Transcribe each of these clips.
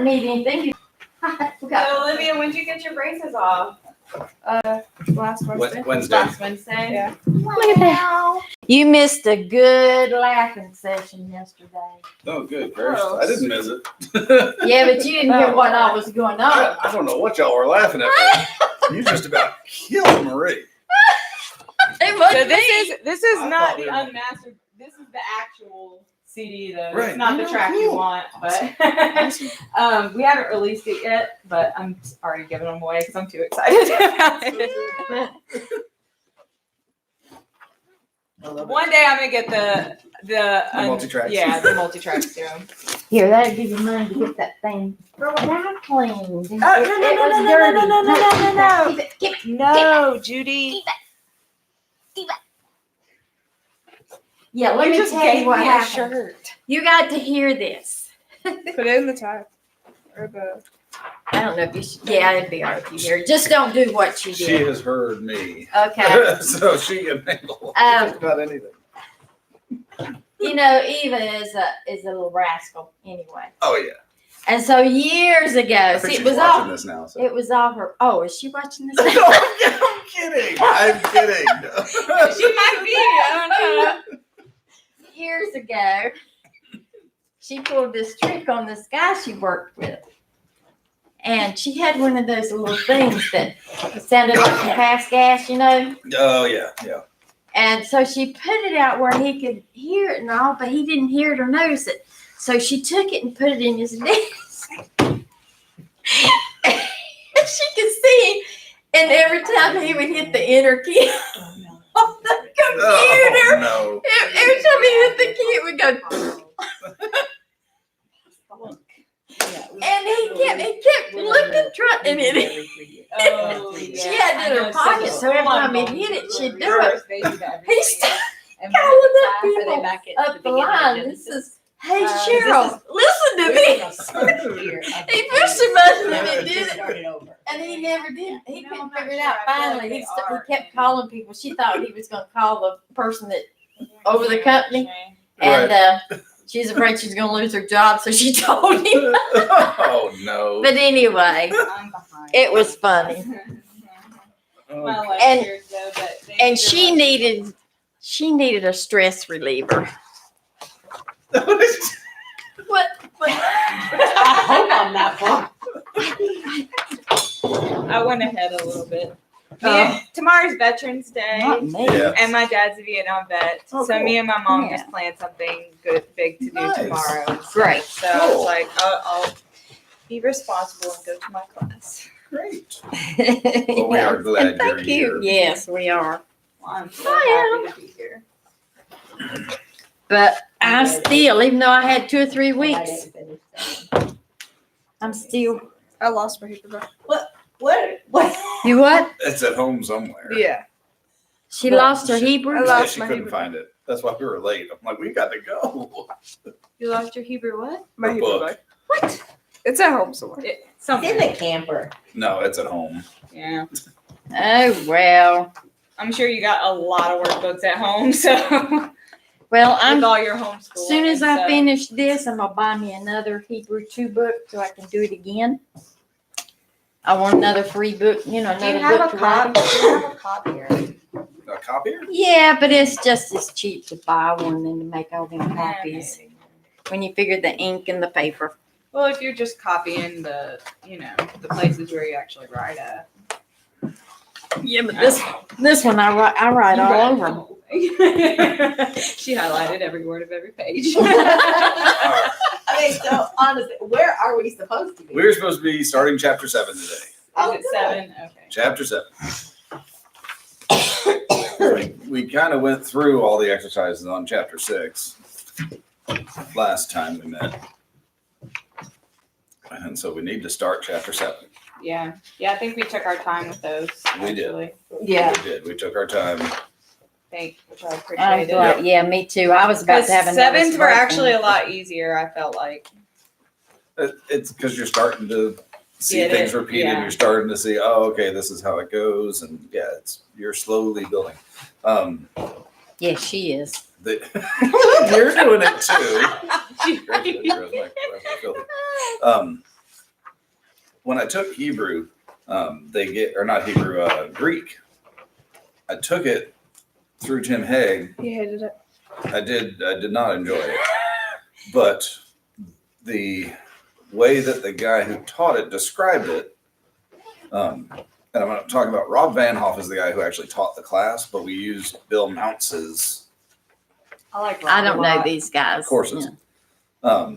need anything. So, Olivia, when did you get your braces off? Last Wednesday. Wednesday. Last Wednesday? Yeah. Look at that. You missed a good laughing session yesterday. Oh, good gracious. I didn't miss it. Yeah, but you didn't hear what all was going on. I don't know what y'all were laughing at. You just about killed Marie. It was So me. this is I not thought the we were- unmastered. This is the actual CD, though. Right. It's not the Oh, track you cool. want, but we haven't released it yet. But I'm already giving them away because I'm too excited about it. One day I'm gonna get the multi-tracks. Yeah, the multi-tracks too. Here, that'll give you money to get that thing thrown out clean. No, Keep it. No, Judy. Yeah, let me just tell gave you what me a happened. shirt. You got to hear this. Put it in the tag. Or the. I don't know if you should. Yeah, it'd be all right if you hear it. Just don't do what she She did. has heard me. Okay. So she can handle Um, about anything. You know, Eva is a little rascal anyway. Oh, yeah. And so years ago, I think see, she's it was watching all this now. So. it was all her. Oh, is she watching this? No, I'm kidding. I'm kidding. She might be. I don't know. Years ago, she pulled this trick on this guy she worked with. And she had one of those little things that sounded like a pass gas, you know? Oh, yeah, yeah. And so she put it out where he could hear it and all, but he didn't hear it or notice it. So she took it and put it in his desk. And she could see, and every time he would hit the enter key on the computer, Oh, no. every time he hit the key, it would go. And he kept looking, trying it. Oh, She had it in her pocket, so every time he hit it, she'd do it. He started And calling up are they people back at up the beginning of line. Genesis? This is, hey This Cheryl, listen to me. Here. He pushed the button and it did it. Started over. And he never did. He No, couldn't I'm not figure it sure. out. I feel like Finally, they he are. kept calling people. She thought he was going to call the person that over the company, and she's afraid she's going to lose her job, so she told him. Oh, no. But anyway, I'm behind. it was funny, My Okay. life And- years, though, but they and need she needed a stress reliever. What? I hope I'm not wrong. I went ahead a little bit. Tomorrow's Veterans Day, Not me. Yeah. and my dad's a Vietnam vet, Oh, so cool. me and my mom Yeah. just planned something good, big to do Nice. tomorrow. Great. So I was Cool. like, I'll be responsible and go to my class. Great. Well, we are glad And thank you're you. here. Yes, we are. Well, I'm so I happy to be here. But I still, even though I had 2 or 3 weeks, I'm still. I lost my Hebrew book. What? You what? It's at home somewhere. Yeah. She lost her Hebrew? I Yeah, lost she my couldn't Hebrew. find it. That's why we were late. I'm like, we got to go. You lost your Hebrew what? My The Hebrew book. book. What? It's at home somewhere. It's in Something. the camper. No, it's at home. Yeah. Oh, well. I'm sure you got a lot of workbooks at home, so Well, with all your homeschool. as soon as I finish this, I'm going to buy me another Hebrew 2 book so I can do it again. I want another free book, Do you another have book a to write. Do you have a copier? A copier? Yeah, but it's just as cheap to buy one than to make all them copies. When you figure the ink and the paper. Well, if you're just copying the places where you actually write at. Yeah, but this one I write all over them. She highlighted every word of every page. I mean, so honestly, where are we supposed to be? We're supposed to be starting chapter 7 today. Is Oh, it good. 7? Okay. Chapter 7. We kind of went through all the exercises on chapter 6 last time we met. And so we need to start chapter 7. Yeah. Yeah, I think we took our time with those. We did. Actually. Yeah. We did. We took our time. Which I I'm appreciated. glad. Yeah, me too. I was about Because to have another. sevens were stroke. actually a lot easier, I felt like. It's because you're starting to see Get things it, repeated. yeah. You're starting to see, oh, okay, this is how it goes. And yeah, you're slowly building. Yeah, she is. You're doing it too. when I took Hebrew, or not Hebrew, Greek. I took it through Tim Hague. He hated it. I did not enjoy it, but the way that the guy who taught it described it, and I'm not talking about Rob Van Hoff is the guy who actually taught the class, but we used Bill Mounce's I like. I don't know Rob these guys. courses. Yeah.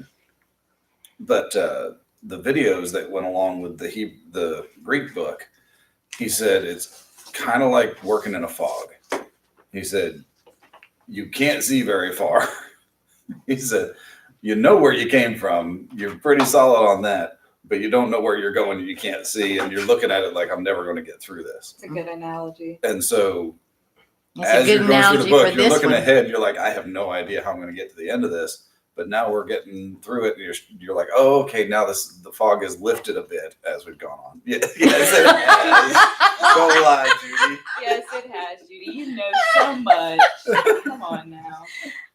But the videos that went along with the Greek book, he said it's kind of like working in a fog. He said you can't see very far. He said you know where you came from. You're pretty solid on that, but you don't know where you're going. You can't see, and you're looking at it like I'm never going to get through this. It's a good analogy. And so It's a as good you're going through the analogy book, for you're this looking one. ahead. You're like, I have no idea how I'm going to get to the end of this. But now we're getting through it, and you're like, oh, okay. Now the fog is lifted a bit as we've gone on. Yeah, yes, it has. Don't lie, Judy. Yes, it has, Judy. You know so much. Come on now.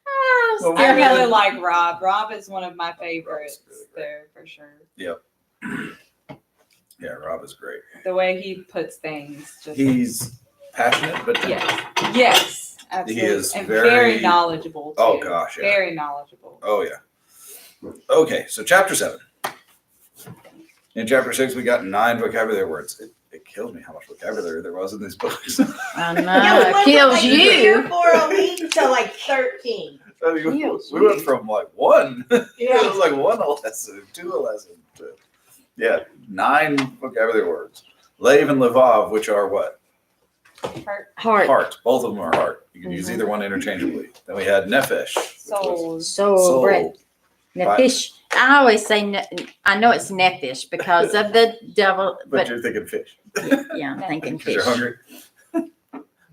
Oh, Well, I still really like Rob. Rob is one of my favorites there for sure. Yeah, Rob is great. The way he puts things, just He's passionate, but yes, absolutely, is and very- very knowledgeable. Too. Oh, gosh, yeah. very knowledgeable. oh yeah. Okay, so chapter 7. In chapter 6, we got 9 vocabulary words. It kills me how much vocabulary there was in these books. I know. Yeah, we It went kills from, like, 3 or you. 4 a week to like 13. I mean, Kills we went from like 1. It Yeah. was like 1 a lesson, 2 a lesson. Yeah, 9 vocabulary words. Lave and levav, which are what? Heart. Heart. Both of them are heart. You can use either one interchangeably. Then we had nefesh. which was Soul. Soul, breath. Right. Nefish. I always say, I know it's nefish because of the devil, But but you're thinking fish. yeah, I'm thinking Because fish. you're hungry.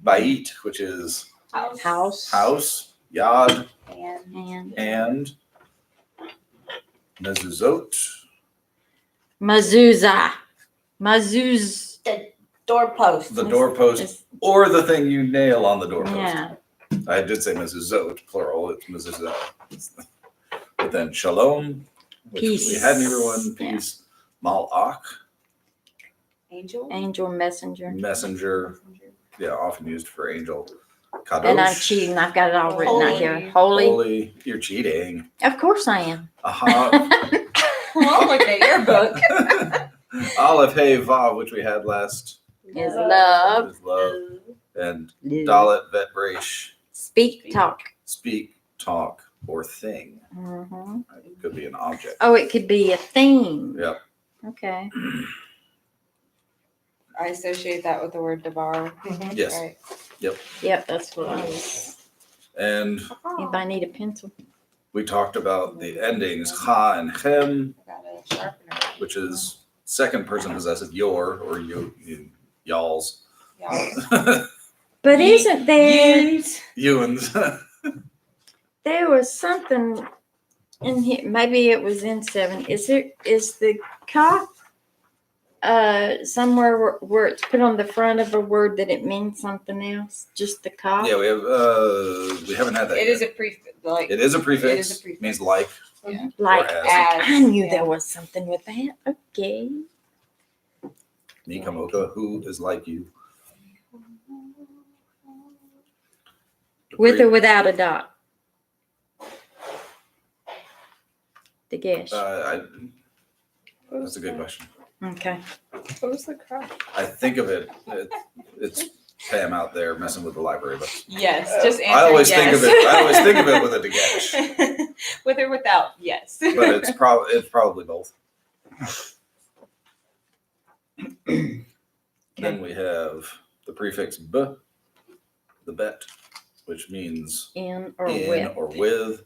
Bait, which is House. house, yad, And And and mezuzot. mezuzah. Mezuz. Doorpost. The doorpost, is- or the thing you nail on the doorpost. Yeah. I did say mezuzot, plural. It's mezuzah. But then shalom, which Peace. we had in everyone. Yeah. Peace. Malach, angel. Angel messenger. messenger. Yeah, often used for angel. Kadosh. And I'm cheating. I've got it all written out here. Holy. Holy. You're cheating. Of course I am. Aha. Well, look at your book. Aleph, Hey, Vav, which we had last. Is love. Is love. And Dalet, Vet, Resh, Speak, talk. speak, talk, or thing. Mhm. It could be an object. Oh, it could be a theme. Yep. Okay. I associate that with the word devar. Yes. Right. Yep, that's what I was. And Anybody need a pencil? we talked about the endings cha and chem, I got a sharpener. which is second person possessive your or y'all's. Y'all. But isn't there? Ewan's. There was something in here. Maybe it was in 7. Is the cough somewhere where it's put on the front of a word that it means something else? Just the cough. Yeah, we haven't had that. It yet. is a prefix. Like It is a prefix. It is a prefix. Means like. Like or as. I knew yeah. there was something with that. Okay. Nikamoka, who is like you. With or without a dot. The guess. That's a good question. Okay. What was the crap? I think of it's Pam out there messing with the library, but yes, just answer I always yes. think of it. I always think of it with a dagesh, With or without, yes. but it's probably both. Then we have the prefix b, the bet, which means In or in with. or with,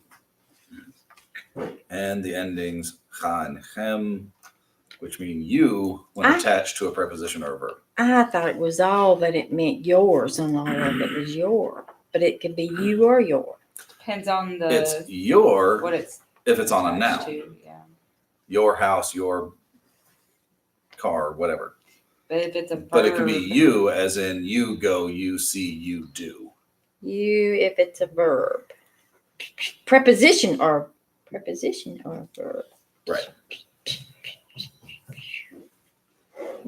and the endings cha and chem, which mean you when I- attached to a preposition or a verb. I thought it was all that it meant yours and all of it was your. But it could be you or your. Depends on the It's your what it's if it's on a attached noun. to, yeah. Your house, your car, whatever. But if it's a verb, But it could be you, as in you go, you see, you do. You if it's a verb. Preposition or verb. Right.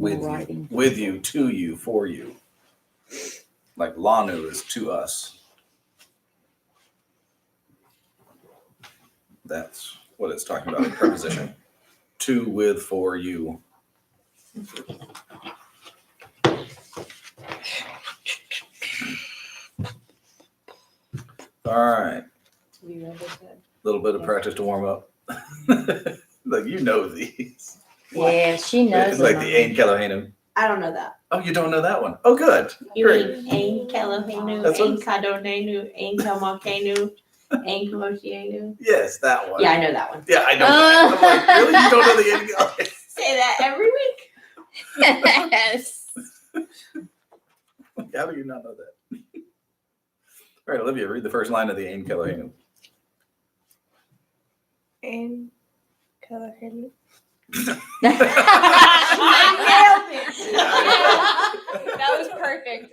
with you, writing. with you, to you, for you. Like Lanu is to us. That's what it's talking about in preposition. To, with, for you. All right. We read it. Little bit of practice to warm up. Like you know these. Yeah, she knows. It's like them the Ain Kelohenu. I don't know that. Oh, you don't know that one? Oh, good. You Great. mean Ain Kelohenu, That's what- Ain Kadonenu, Ain Kamakenu, Ain Kamoshienu? Yes, that one. Yeah, I know that one. Yeah, I know that. I'm like, really? You don't know the Ain Kelohenu? Say that every week. Yes. How do you not know that? All right, Olivia, read the first line of the Ain Kelohenu. And Kelohenu. That was perfect.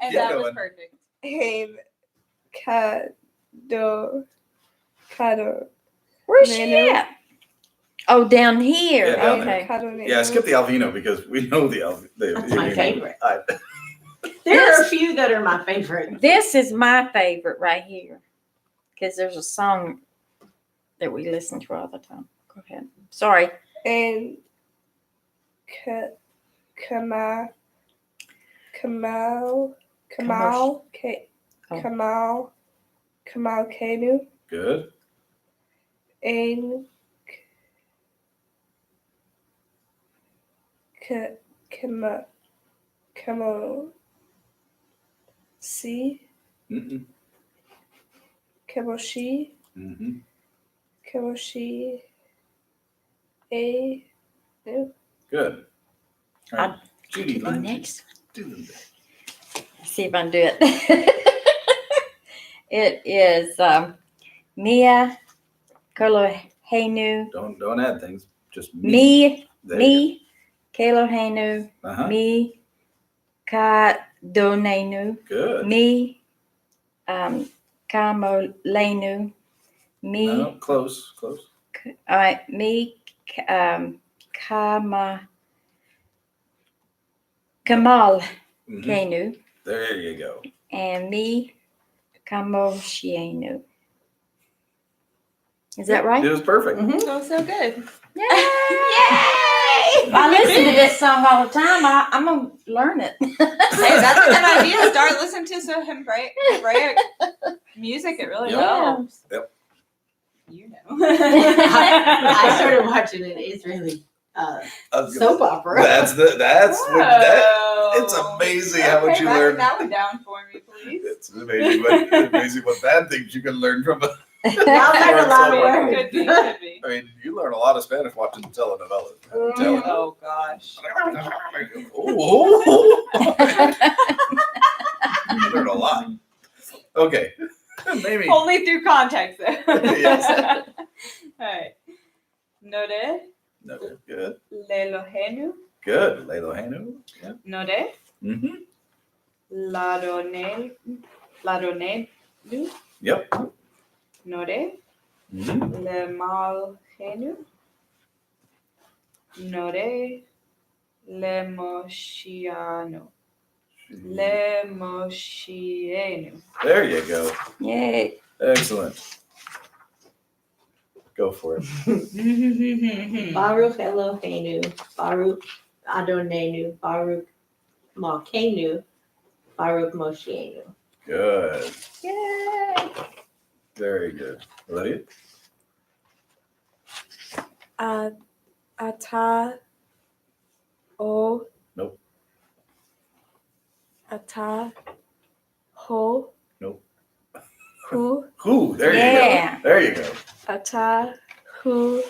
And Yeah, that was going. perfect. Haim Kado. Where's she Nanu. at? Oh, down here. Yeah, down Okay. Yeah, skip the Alvino because we know the That's my favorite. I- There are a few that are my favorite. This is my favorite right here. Because there's a song that we listen to all the time. Go ahead. Sorry. And Kamal Oh. Kenu. Good. And Kamo Si Mm-mm. Kamoshi Mm-hmm. Kamoshi A Good. All right. Judy, Do the line next two. Do them. Let's see if I can do it. It is Mia Kelohenu. Don't add things. Just me. Me. There you Me. Kelohenu. go. Uh-huh. Me. Kadonenu. Good. Me. Kamolenu. Me. No, close. All right. Me. Kamal Mhm. Kenu. There you go. And me. Kamoshienu. Is that right? It was perfect. So good. Yay! I listen to this song all the time. I'm gonna learn it. Hey, that's a good idea. Start listening to some Hebraic music. It really Yeah. helps. Yep. You know. I started watching an Israeli I was gonna soap say, opera. That's what that. It's Whoa. amazing how much you write learn. that one down for me, please. It's amazing what bad things you can learn from it. Y'all learn a lot of words. Could be, could be. I mean, you learn a lot of Spanish watching telenovelas. I'm telling you. Oh gosh. Oh. You learn a lot. Okay. Maybe. Only through context, though. Yes. All right. Node No, good. lelohenu. Good. Lelohenu. Yeah. Node Mm-hmm. ladonelu. Yep. Node Mm-hmm. lemalhenu. Node lemoshianu. Lemoshienu. There you go. Yay. Excellent. Go for it. Baruch Eloheinu, Baruch Adonenu, Baruch Malkeinu, Baruch Moshienu. Good. Yay. Very good. Olivia? Ata O Nope. Ata Ho Nope. Hu Who? There you Yeah. go. There you go. Ata Hu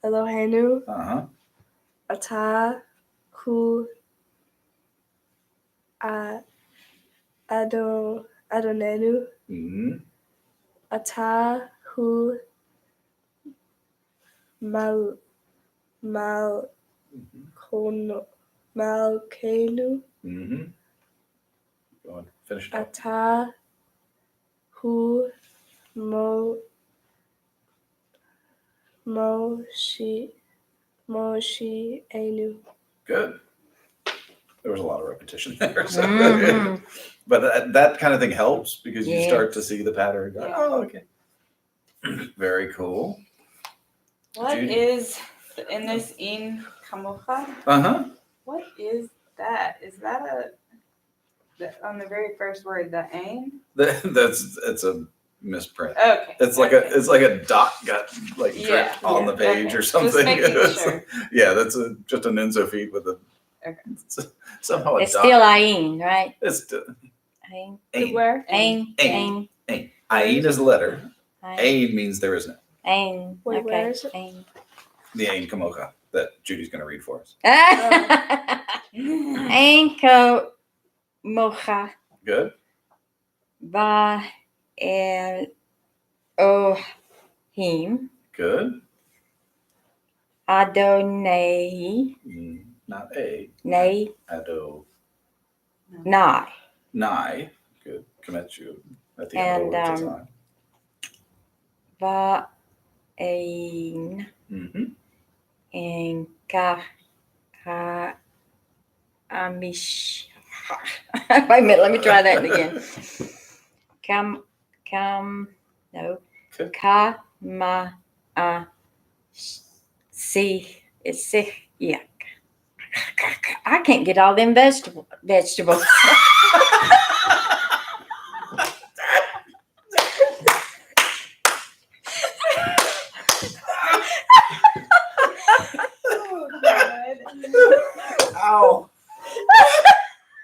Elohenu Uh-huh. Ata Hu Adonenu Mm-hmm. Ata Hu Mal Malkenu Mm-hmm. Go on. Finish it up. Ata Hu Mo Moshi Enu. Good. There was a lot of repetition there. So. Mhm. But that kind of thing helps because you Yeah. start to see the pattern. Yeah. Oh, okay. Very cool. What Judy. is in this in kamocha? Uh-huh. What is that? Is that on the very first word, the ain? It's a misprint. Okay. It's like okay. a dot got like Yeah, dripped on the yeah, page okay. or Just something. making sure. Yeah, that's just an insofeed with a Okay. somehow a It's dot. still Ain, right? It's Ain. ain. Where? Ain. Ain. Ain. Ain is the letter. Ain. Ain means there is no. Ain. Wait, where Okay. is it? Ain. The Ain Kamocha that Judy's going to read for us. Ain ko mocha Good. ba el ohim Good. Adonai Not a. nay Ado. nai Nai. Good. Commit you at the And, end of the word. va ein Mm-hmm. en ka amish. Wait a minute, let me try that again. No. Okay. Ka ma si yeah. I can't get all them vegetables. Oh, God. Ow.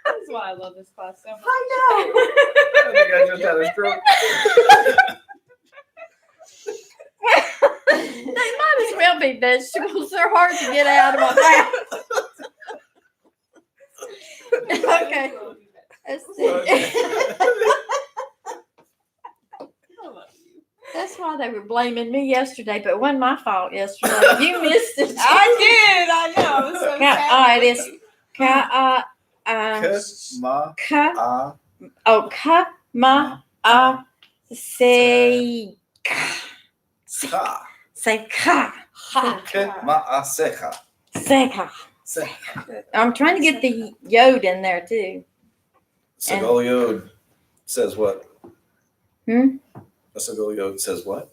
That's why I love this class so much. I think I just had a stroke. They might as well be vegetables. They're hard to get out of my mouth. Okay. Let's see. That's why they were blaming me yesterday, but it wasn't my fault yesterday. You missed it. I did. I know. I was so All sad. right, it's ka Ma ka a ka ma say sa. say ka Ke ma a secha. say ka. Secha. I'm trying to get the yod in there too. Segol Yod says what? Hmm? A Segol Yod says what?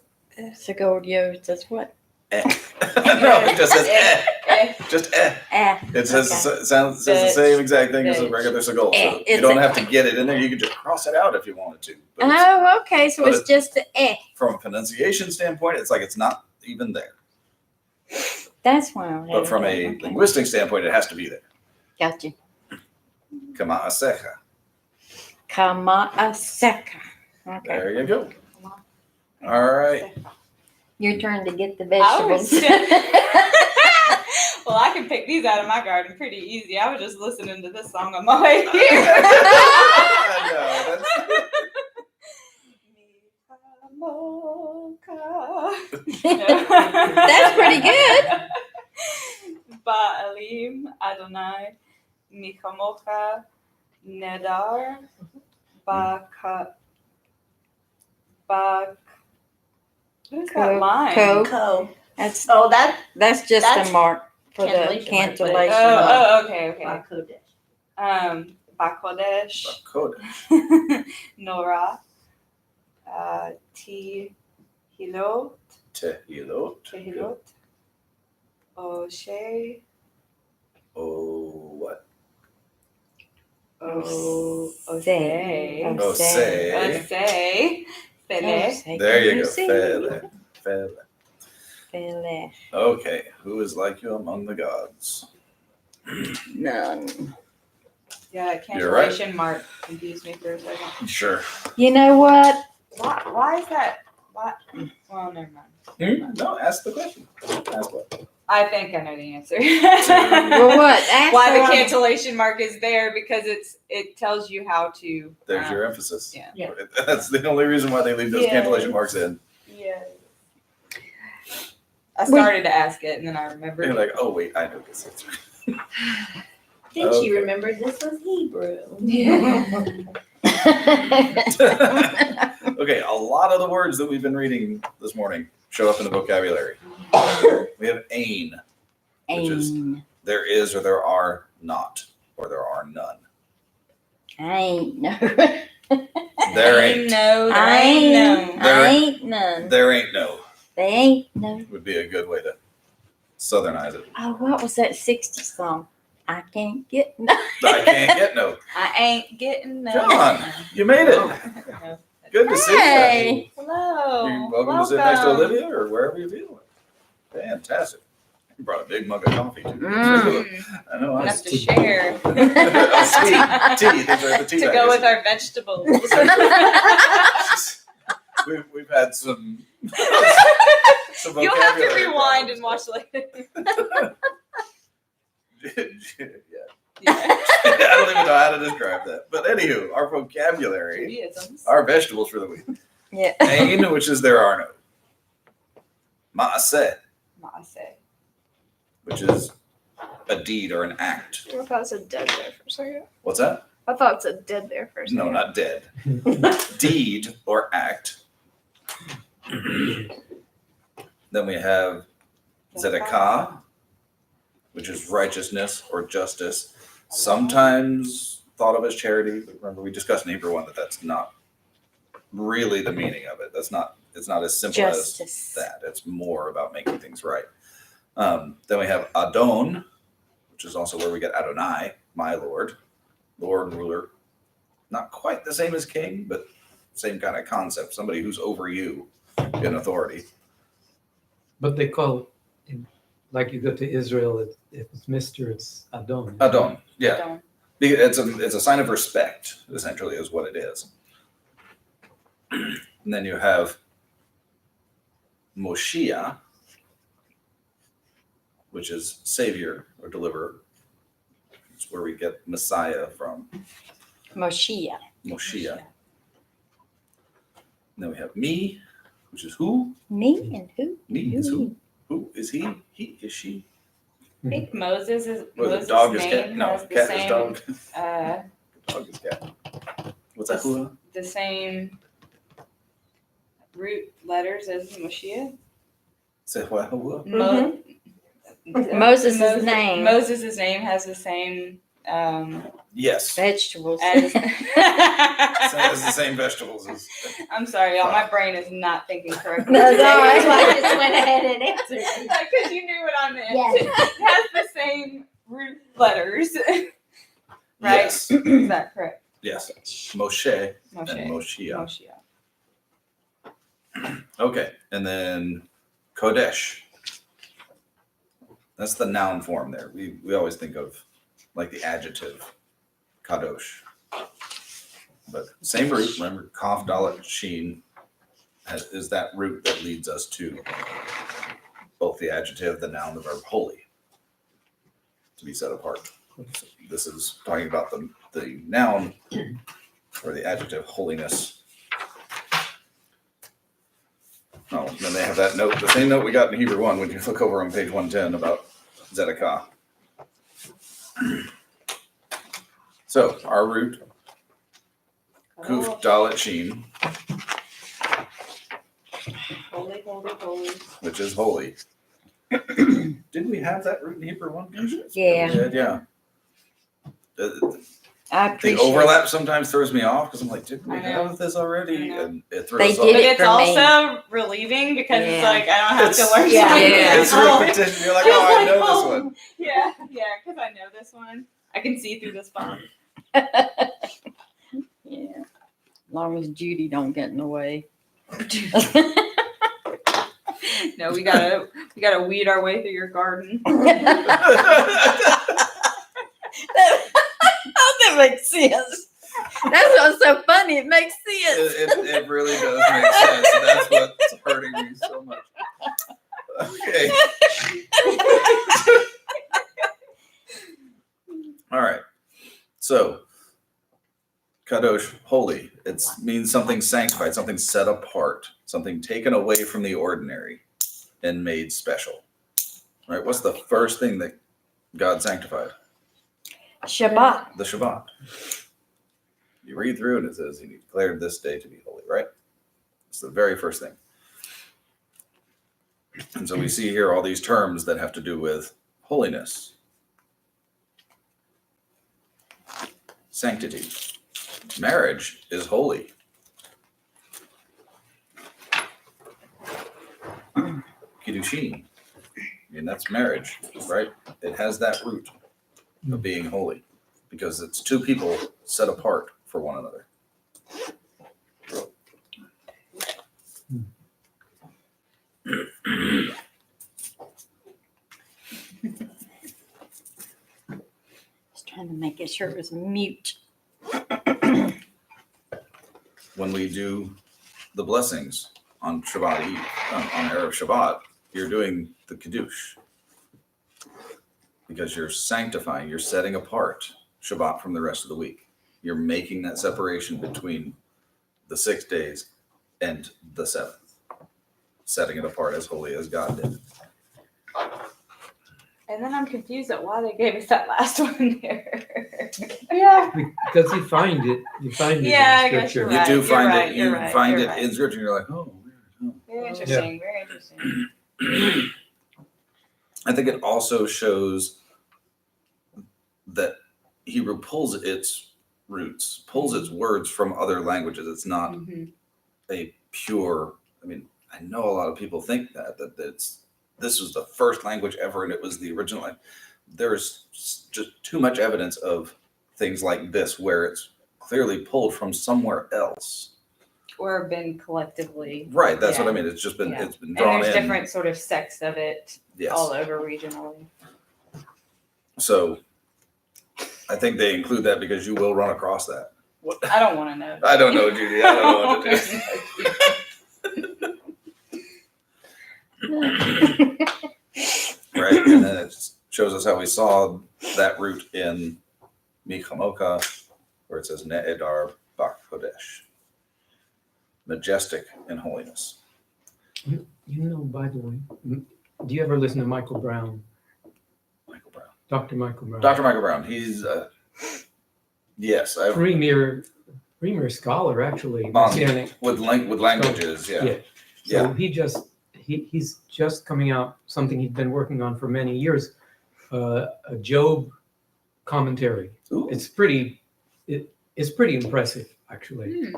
So gold yod says what? Eh. No, it just says eh. Just eh. It says Okay. says the same exact thing as a Veg. regular Segol. Eh, So you it's don't a- have to get it in there. You can just cross it out if you wanted to. But it's- Oh, okay. So But it's just the from a pronunciation standpoint, it's like it's not even there. That's why. I But from a okay. linguistic standpoint, it has to be there. Gotcha. Kama a secha. Kama aseka. Okay. There you go. All right. Your turn to get the I was- vegetables. Well, I can pick these out of my garden pretty easy. I was just listening to this song on my way here. I know, That's pretty good. Ba'alim Adonai Michamocha Nedar Bak. What is Co- that line? co- Co. That's Oh, just That's a mark for the cantillation mark, but cantillation. Oh, okay. Bakodesh, Bakodesh. Nora, Tehilot, Tehilot. Oshe, Oh, what? Osei, Osei. Fele. There you go. Fele. Fele. Fele. Okay. Who is like you among the gods? None. Yeah, You're right. cancellation mark confused me for a second. Sure. You know what? Why is that? Why? Well, never mind. No, ask the question. Ask what? I think I know the answer. Well, what? Ask Why the her. cancellation mark is there because it tells you how to. There's your emphasis. Yeah. Yeah. That's the only reason why they leave those Yeah. cancellation marks in. Yeah. I started to ask it and then I remembered. You're like, oh wait, I know this answer. Then Okay. she remembered this was Hebrew. Okay, a lot of the words that we've been reading this morning show up in the vocabulary. We have Ain. Which is- Ain't. There is or there are not, or there are none. I ain't no. There ain't. No, there I ain't ain't. no. There I ain't- ain't none. There ain't no. They ain't no. Would be a good way to southernize it. Oh, what was that 60s song? I can't get no. I can't get no. I ain't getting no. John, you made it. Good to see you. Hey. Hello. You're welcome to sit next to Olivia or wherever you feel. Fantastic. You brought a big mug of coffee too. I know. I Enough was to share. tea. These are the tea To go with our vegetables. We've had some. some You'll have to vocabulary rewind problems. and watch later. Yeah. Yeah. I don't even know how to describe that. But anywho, our vocabulary, Judaisms. our vegetables for the week. Yeah. Ain, which is there are no. Ma'aseh, Maaseh. which is a deed or an act. I thought it said dead there for a second. What's that? I thought it said dead there for a second. No, not dead. Deed or act. Then we have Zedekah, which is righteousness or justice. Sometimes thought of as charity, but remember we discussed in Hebrew 1 that that's not really the meaning of it. It's not as simple Justice. as that. It's more about making things right. Then we have Adon, which is also where we get Adonai, my Lord, Lord, ruler. Not quite the same as king, but same kind of concept. Somebody who's over you in authority. But they call, like you go to Israel, if it's Mr., it's Adon. Adon, yeah. Don't. It's a sign of respect, essentially, is what it is. And then you have Moshiach, which is savior or deliverer. It's where we get Messiah from, Moshiach. Moshiach. And then we have me, which is who? Me and who? Me is who? Who is he? He is she. I think Moses is Or the Moses' dog is cat. name No, has the cat same is dog. uh Dog is cat. What's that? Hula? the same root letters as Moshiach. Say what? Hula? Mo- Moses' name. Moses' name has the same Yes. Vegetables. as So it's the same vegetables as. I'm sorry, y'all. My brain is not thinking correctly. That's all right. That's why I just went ahead and answered. Because you knew what I meant. Yes. It has the same root letters. Right? Yes. Is that correct? Yes. Moshe and Moshe. Moshiach. Moshiach. Okay. And then Kodesh. That's the noun form there. We always think of like the adjective kadosh. But same root, remember, kaf, dalet, sheen is that root that leads us to both the adjective, the noun, the verb holy, to be set apart. So this is talking about the noun or the adjective holiness. Oh, then they have that note, the same note we got in Hebrew 1 when you look over on page 110 about Zedekiah. So our root, kuf, dalet, sheen, Holy, holy, holy. which is holy. Didn't we have that root in Hebrew 1? Yeah. We did, yeah. The I appreciate overlap sometimes throws me off because I'm like, didn't we I know. have this already? I know. And it throws They us did But off. it it's for me. also relieving because it's Yeah. like I don't have It's- to learn yeah. something. Yeah. It's Oh. repetition. You're like, oh, I know this one. Yeah, because I know this one. I can see through this font. Yeah. As long as Judy don't get in the way. No, we gotta weed our way through your garden. That makes sense. That's what's so funny. It makes sense. It really does make sense. That's what's hurting me so much. Okay. All right. So, kadosh, holy. It means something sanctified, something set apart, something taken away from the ordinary and made special. Right? What's the first thing that God sanctified? Shabbat. The Shabbat. You read through and it says he declared this day to be holy, right? It's the very first thing. And so we see here all these terms that have to do with holiness, sanctity. Marriage is holy. Kiddushin. I mean, that's marriage, right? It has that root of being holy because it's two people set apart for one another. Just trying to make it sure it was mute. When we do the blessings on Shabbat Eve, on Erev Shabbat, you're doing the Kiddush because you're sanctifying, you're setting apart Shabbat from the rest of the week. You're making that separation between the 6 days and the 7th, setting it apart as holy as God did. And then I'm confused at why they gave us that last one there. Yeah. Because you find it Yeah, I in guess you're scripture. right. You do find right, it. you're You right, find you're it right. in scripture. And you're like, oh, weird. Very interesting. Very interesting. I think it also shows that Hebrew pulls its roots, pulls its words from other languages. It's not Mhm. a pure. I mean, I know a lot of people think that this was the first language ever and it was the original. There's just too much evidence of things like this where it's clearly pulled from somewhere else. Or been collectively. Right. That's what I Yeah. mean. It's just been Yeah. it's been And drawn there's in. different sort of sects of it Yes. all over regionally. So I think they include that because you will run across that. I don't want to know. I don't know, Judy. I don't know what to do. Right, and then it shows us how we saw that root in Michamoka, where it says Ne'edar Bak Kodesh, majestic in holiness. You know, by the way, do you ever listen to Michael Brown, Michael Brown, Dr. Michael Brown? Dr. Michael Brown. He's yes, I Premier scholar, actually. On- Messianic. with languages. Yeah, Yeah. So he's just coming out something he's been working on for many years, a Job commentary. Ooh. It's pretty impressive, actually.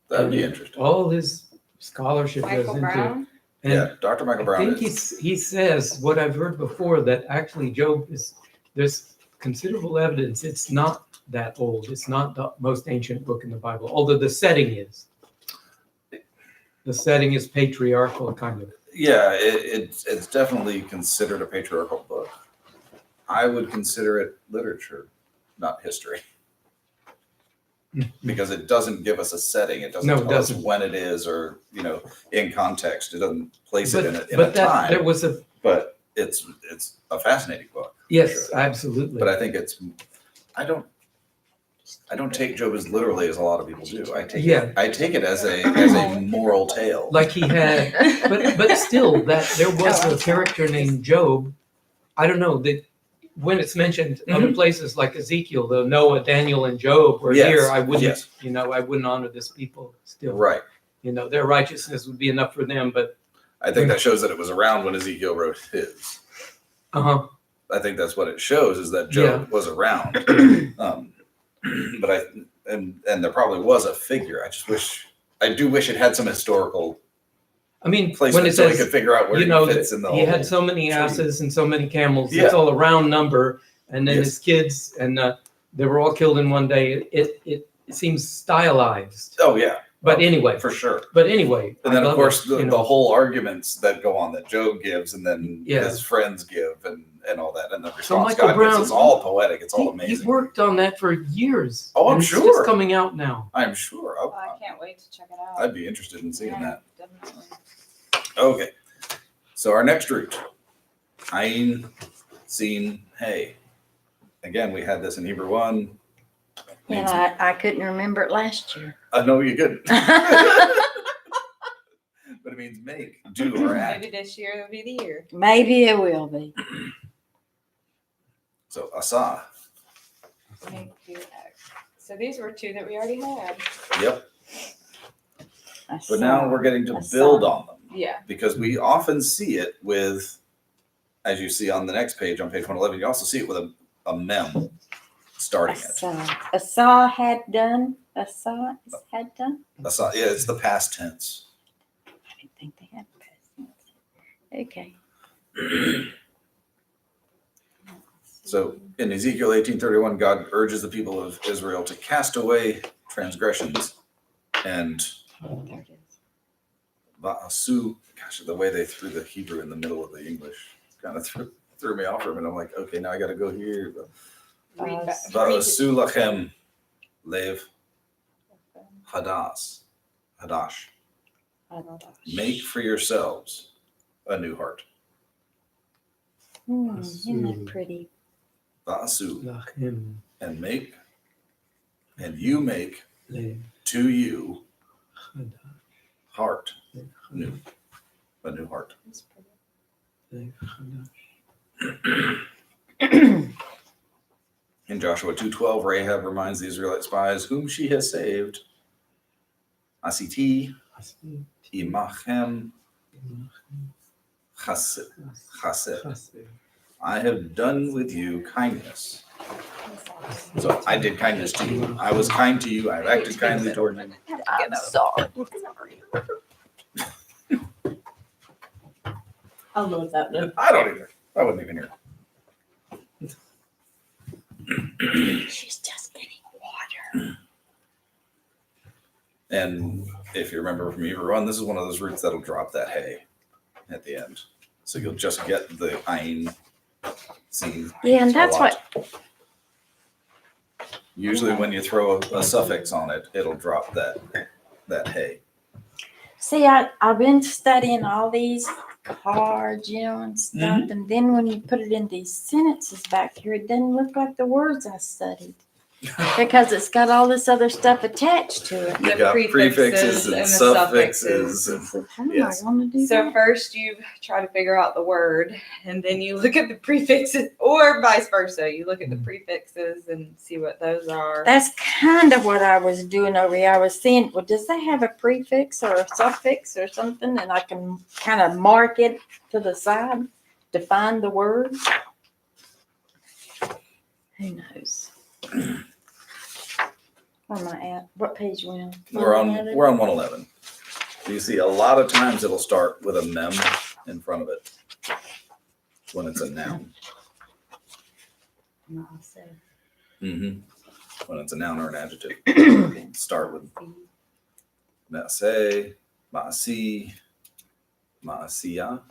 That'd be interesting. All his scholarship goes Michael into Brown? and Yeah, Dr. Michael I Brown. think he says what I've heard before, that actually Job there's considerable evidence it's not that old. It's not the most ancient book in the Bible, although the setting is. The setting is patriarchal, kind of. Yeah, it's definitely considered a patriarchal book. I would consider it literature, not history, because it doesn't give us a setting. It doesn't No, it tell us doesn't. when it is, or in context. It doesn't place it in a But time. there was a But it's a fascinating book. for yes, sure. absolutely. But I think I don't take Job as literally as a lot of people do. I take it as a moral tale. like he had, but still, that there was a character named Job. I don't know that when it's mentioned other places like Ezekiel, though Noah, Daniel, and Job were Yes, here, I wouldn't, yes. I wouldn't honor this people still. Right. Their righteousness would be enough for them, but I think that shows that it was around when Ezekiel wrote his. uh-huh. I think that's what it shows is that Job was around. But and there probably was a figure. I do wish it had some historical I mean, when placement it so we says, could figure out where he fits in the he whole. had so many asses and so many camels, Yeah. it's all a round number, and then Yes. his kids, and they were all killed in one day. It seems stylized, Oh yeah, but anyway, for sure. I And then of love course it, the whole arguments that go on that Job gives and then Yeah. his friends give and all that and the So response Michael God Brown- gives is all poetic. It's all He amazing. worked on that for years. Oh, I'm and it's sure. just coming out now. I'm sure. I can't wait to check it out. I'd be interested in seeing Yeah, that. definitely. Okay. So our next route, Ayin, Sin, Hey. Again, we had this in Hebrew 1. And I couldn't remember it last year. I know you couldn't. But it means make, do, or act. Maybe this year will be the year. Maybe it will be. So Asa. Make, do, act. So these were two that we already had. Yep. I But now saw- we're getting to I saw. build on them. Yeah. because we often see it with, as you see on the next page, on page 111, you also see it with a mem starting it. Asa had done. Asa had done. That's not, yeah, it's the past tense. I didn't think they had presents. Okay. So in Ezekiel 18:31, God urges the people of Israel to cast away transgressions and There it is. va'asu. Gosh, the way they threw the Hebrew in the middle of the English kind of threw me off for a minute. I'm like, okay, now I got to go here. Read back. Va'asu lachem lev hadash. Make for yourselves a new heart. Isn't that pretty? Va'asu, Lachem and make, and you make lev to you chadash. heart new, a new heart. Lev chadash. In Joshua 2:12, Rahab reminds the Israelite spies whom she has saved. Asiti Asmi, imachem imachem, chased. chased. I have done with you kindness. So I did kindness to you. I was kind to you. I acted kindly toward you. I'm sorry. I'll know what that meant. I don't either. I wasn't even here. She's just getting water. And if you remember from Hebrew 1, this is one of those roots that'll drop that hay at the end. So you'll just get the ayin scene. Yeah, and a that's lot. what. Usually when you throw a suffix on it, it'll drop that hay. See, I've been studying all these cards, and stuff, and then when you put it in these sentences back here, it doesn't look like the words I studied because it's got all this other stuff attached to it. You've The got prefixes prefixes and and the suffixes. I And said, how Yes. am I going to do So that? first you try to figure out the word, and then you look at the prefixes, or vice versa. You look at the prefixes and see what those are. That's kind of what I was doing over here. I was seeing, well, does that have a prefix or a suffix or something? And I can kind of mark it to the side to find the word. Who knows? Where am I at? What page are we on? we're on 111. You see, a lot of times it'll start with a mem in front of it when it's a noun. When it's a noun or an adjective, it'll start with ma'aseh, ma'asi, ma'asiyah,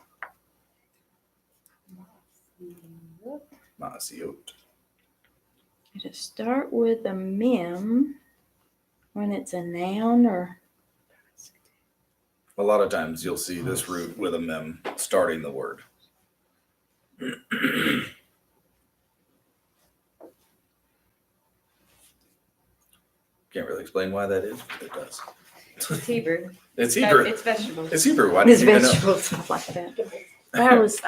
ma'asiyot. It'll start with a mem when it's a noun or A lot of times you'll see this root with a mem starting the word. Can't really explain why that is, but it does. It's Hebrew. It's Hebrew. It's vegetables. It's Hebrew. Why It's did you even know? vegetables, stuff like that. That was,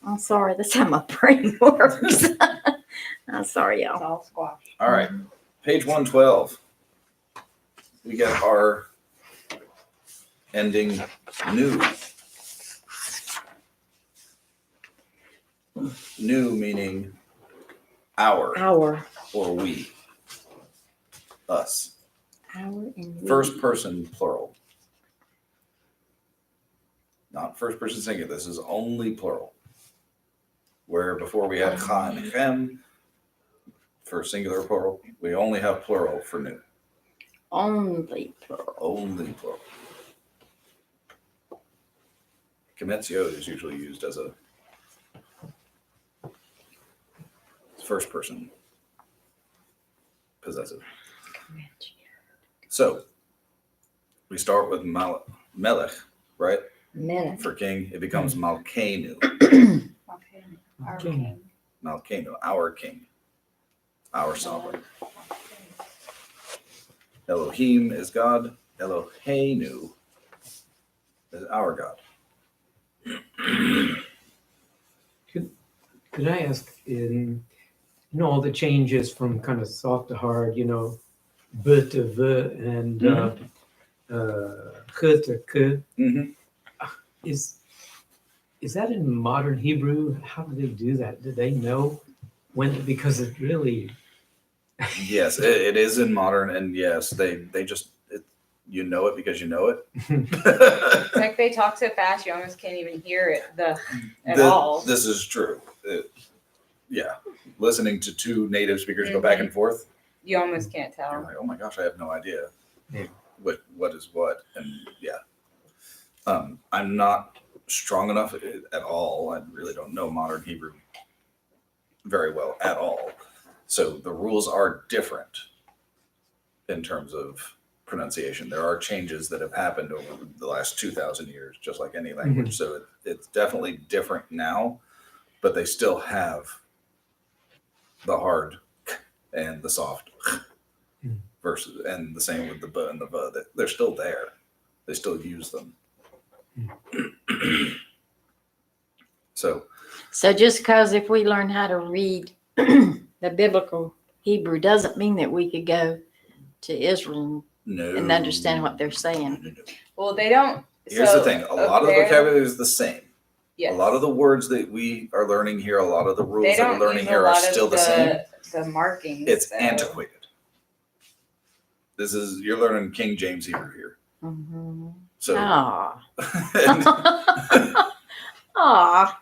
I'm sorry, that's how my brain works. I'm sorry, y'all. It's all squash. All right, page 112. We got our ending new. New meaning our Our or we, us. and we. First person plural. Not first person singular. This is only plural. Where before we had cha and chem for singular plural, we only have plural for new. Only plural. Only plural. Commensio is usually used as a first person possessive. So we start with melech, right? Minute. For king, it becomes malkeinu. Our King. king. Malkeinu, our king, our sovereign. Elohim is God. Eloheinu is our God. Could I ask, all the changes from kind of soft to hard, b to v, and chut or k. Mhm. Is that in modern Hebrew? How do they do that? Do they know when? Because it really. Yes, it is in modern, and yes, they just you know it because you know it. It's like they talk so fast you almost can't even hear it at all. This is true. Yeah, listening to two native speakers go back and forth, You almost can't you're tell. like, oh my gosh, I have no idea Yeah. what is what, and yeah, I'm not strong enough at all. I really don't know modern Hebrew very well at all, so the rules are different in terms of pronunciation. There are changes that have happened over the last 2,000 years, just like any language. So it's definitely different now, but they still have the hard and the soft versus, and the same with the b and the v. They're still there. They still use them. So So just because if we learn how to read the biblical Hebrew doesn't mean that we could go to Israel no, and understand what they're saying. No. Well, they don't. Here's so the thing: a lot of the there- vocabulary is the same. Yes. A lot of the words that we are learning here, a lot of the They rules that don't we're learning use a here are lot of still the same. The markings. It's though. antiquated. You're learning King James Hebrew here. Mm-hmm. So Aw. and Aw.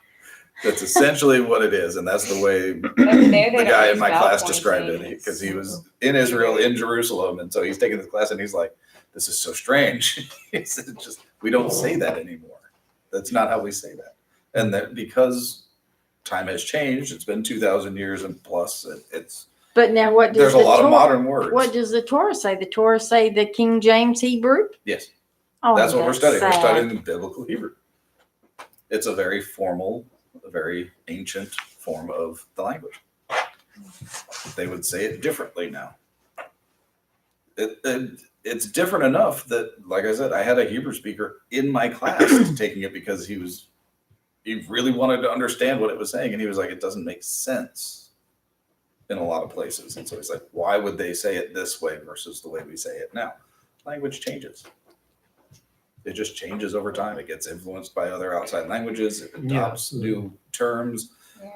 that's essentially what it is. And that's the way Over there, they the don't guy use in my vowel class points described it, anymore. because he was in Israel, in Jerusalem. And so he's taking this class and he's like, this is so strange. He said, we don't say that anymore. That's not how we say that. And that because time has changed, it's been 2,000 years and plus, it's, But now what does there's a the lot of Torah, modern words. what does the Torah say? The Torah say the King James Hebrew? Yes. Oh, That's what we're studying. sad. We're studying biblical Hebrew. It's a very formal, a very ancient form of the language. They would say it differently now. It's different enough that, like I said, I had a Hebrew speaker in my class taking it because he really wanted to understand what it was saying. And he was like, it doesn't make sense in a lot of places. And so he's like, why would they say it this way versus the way we say it now? Language changes. It just changes over time. It gets influenced by other outside languages. It Yeah, adopts absolutely. new terms. Yeah.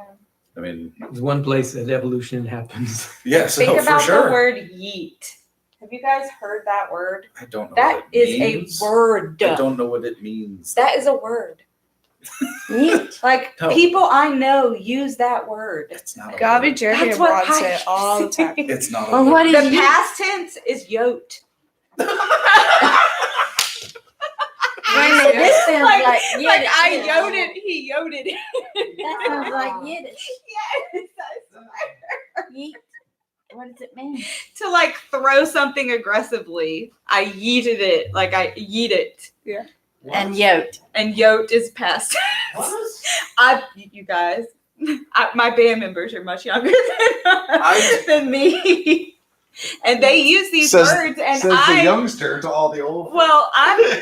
I mean, There's one place that evolution happens. yes, Think for about sure. the word yeet. Have you guys heard that word? I don't know That what it is means. a word. I don't know what it means. That is a word. Yeet. Like No. people I know use that word. It's not a Gabby, word. Jeremy, That's and what Rod I say it all the time. It's not a Well, word. what The is yeet? past tense is yoked. Wait a minute, this sounds like Yiddish. Like I yoded, he yoded. That sounds like Yiddish. Yes, that's Yeet. What does it mean? to like throw something aggressively. I yeeted it, like I yeet it. And yoked. And yoked is past. You guys, my band members are much younger than me, and they use these Says- words, and Says the I. youngster to all the old. Well,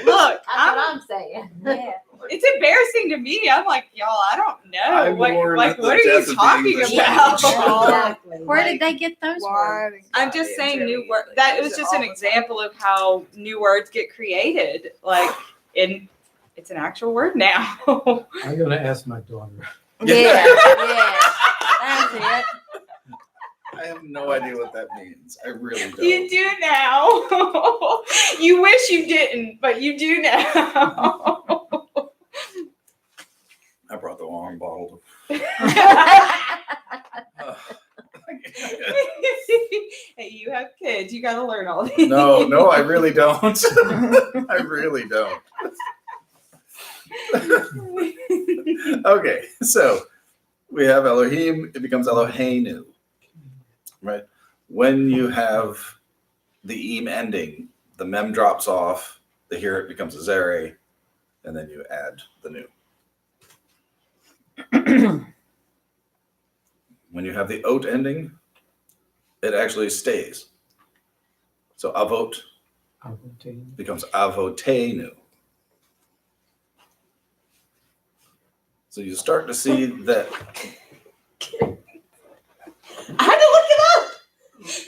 look. I'm saying. Yeah. It's embarrassing to me. I'm like, y'all, I don't know. I What mourn like, at the what are death you of the talking English about? Exactly. Where Like, did they get those words? I'm just saying new word. That was just an example of how new words get created. Like, it's an actual word now. I'm gonna ask my daughter. Yeah, yeah. That's it. I have no idea what that means. I really don't. You do now. You wish you didn't, but you do now. I brought the wrong bottle. Hey, you have kids. You got to learn all these. No, I really don't. I really don't. Okay, so we have Elohim, it becomes Eloheinu, right? When you have the im ending, the mem drops off, the here it becomes a zere, and then you add the new. When you have the ot ending, it actually stays. So avot I will tell you. becomes avotenu. So you start to see that. I had to look it up.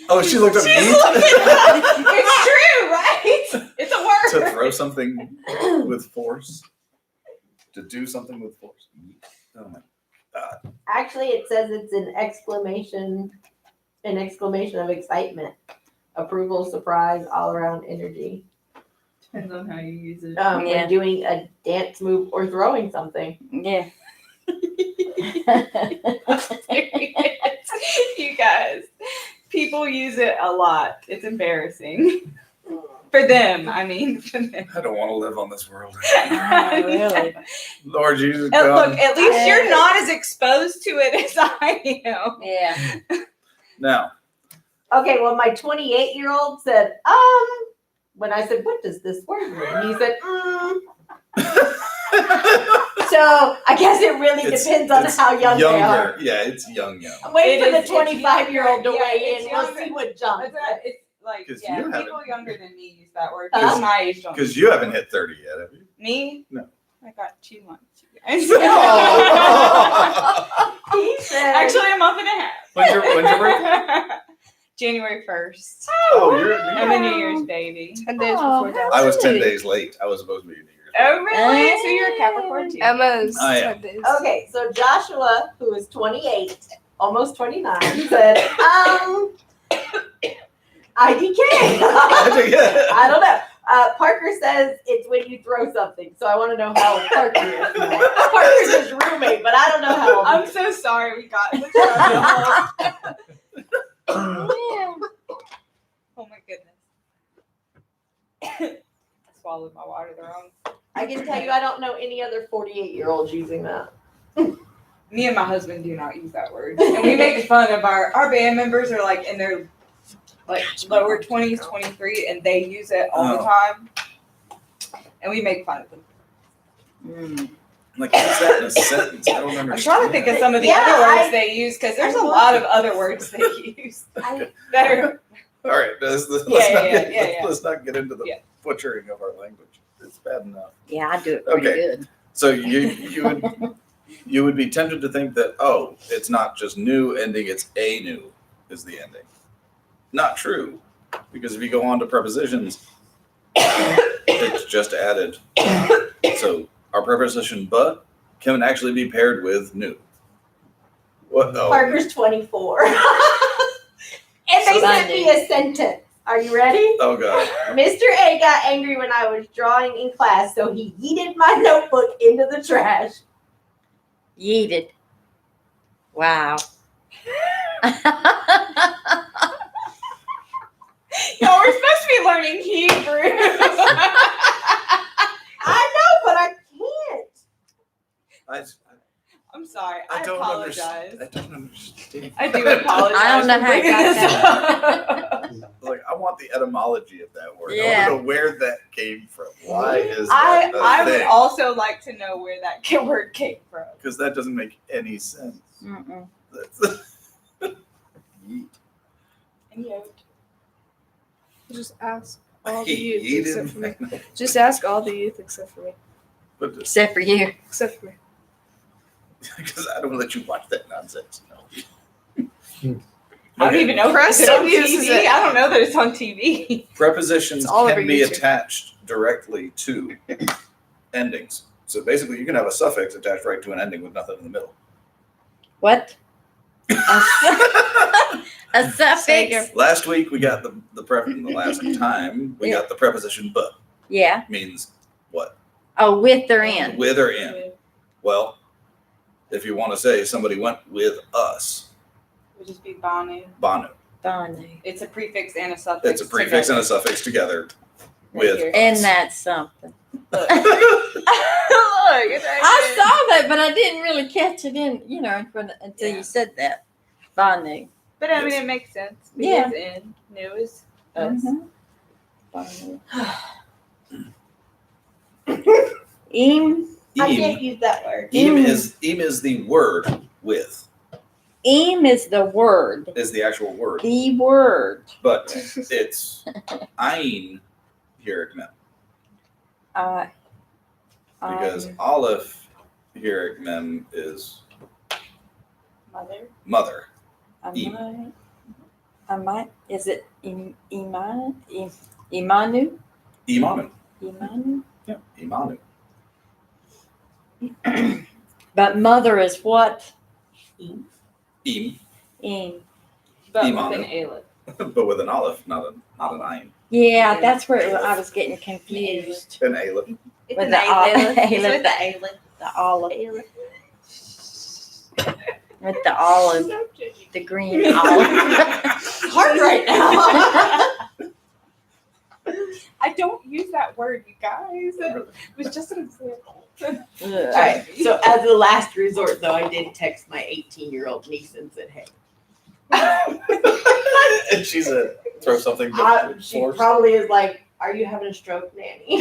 Oh, she looked at She's me. looking it up. It's true, right? It's a To throw something with force. To do something with force. Oh my God. Actually, it says it's an exclamation of excitement, approval, surprise, all around energy. Depends on how you use it. Yeah. When doing a dance move or throwing something. Yeah. You guys, people use it a lot. It's embarrassing. For them, I mean, for them. I don't want to live on this world. Oh, really? Lord Jesus, And come. look, at least you're not as exposed to it as I am. Yeah. Now, Okay, well, my 28-year-old said, when I said, what does this word mean? He said, So I guess it really depends on it's how young they are. younger. Yeah, it's young. I'm waiting It for is- the it's 25-year-old to younger. weigh Yeah, it's in. We'll younger. see what John That's says. right. It's like, 'Cause yeah, you people haven't- younger than me use that word. Huh? Because my age don't. Because you haven't hit 30 yet, have you? Me? No. I got 2 months, you guys. He said, Actually, a month and a half. When's your birthday? January 1st. Oh, you're. I'm a New Year's baby. 10 days Oh, before that. I was 10 Hey. days late. I was supposed to be New Year's. Oh, really? So you're a Capricorn too? Emma's I am. 10 days. okay, so Joshua, who is 28, almost 29, said, IDK. I don't know. Parker says it's when you throw something, so I want to know how old Parker is. Parker's his roommate, but I don't know how old. I'm so sorry we got in the trouble. Oh my goodness. I swallowed my water the wrong. I can tell you, I don't know any other 48-year-olds using that. Me and my husband do not use that word. And we make fun of our band members are like in their like lower 20s, 23, and they use it all the Oh. time. And we make fun of them. Like, what's that in a sentence? I don't understand. I'm trying to think of some of the Yeah, other words I- they use because there's a lot of other words they use that are. All right, let's not get into the Yeah. butchering of our language. It's bad enough. Yeah, I do it pretty Okay. good. So you would be tempted to think that, oh, it's not just new ending, it's a new is the ending. Not true, because if you go on to prepositions, it's just added. So our preposition but can actually be paired with new. What? Oh, Parker's 24. And they sent me a sentence. Are you ready? oh God. Mr. A got angry when I was drawing in class, so he yeeted my notebook into the trash. Yeeted. Wow. No, we're supposed to be learning Hebrew. I know, but I can't. I'm sorry. I I don't apologize. understand. I don't understand. I do apologize. I don't know for how I bringing got this up. Like, I want the etymology of that word. I Yeah. want to know where that came from. Why is that I would thing? also like to know where that word came from. Because that doesn't make any sense. Mm-mm. Yeet. And yoked. Just ask all the He youth except for me. yeeted. Just ask all the youth except for me. But Except for you. Except for me. because I don't let you watch that nonsense. No. I don't even know if Press it's on uses TV. it. I don't know that it's on TV. Prepositions It's all over can be YouTube. attached directly to endings. So basically, you can have a suffix attached right to an ending with nothing in the middle. What? A Say suffix? Last week we got the last time we got the preposition but Yeah. means what? Oh, with or in. With or in. Well, if you want to say somebody went with us, Would just be Banu. Banu. Banu. It's a prefix and a suffix. It's a prefix and a suffix together with here. And us. that's something. Look, it's right I here. saw that, but I didn't really catch it until Yeah. you said that. Banu. But I mean, Yes. it makes sense. Yeah. Because in new is us. Mhm. Banu. Im. I Im, can't use that word. im is the word with, Im is the word. is the actual word. The word. But it's ein here at Mem. Because Aleph here at Mem is Mother. mother. I might. Is it Imanu? Imanu? Imanu. Imanu. Yeah, Imanu. But mother is what? Im, But Imanu. with an aleph. but with an aleph, not an ayin. Yeah, that's where I was getting confused. An aleph. It's With an the aleph. It's aleph. with the aleph. The olive. With the olive. The green olive. Hard right now. I don't use that word, you guys. It was just an example. All right. So as a last resort, though, I did text my 18-year-old niece and said, "Hey." And she said, throw something. She probably is like, "Are you having a stroke, Nanny?"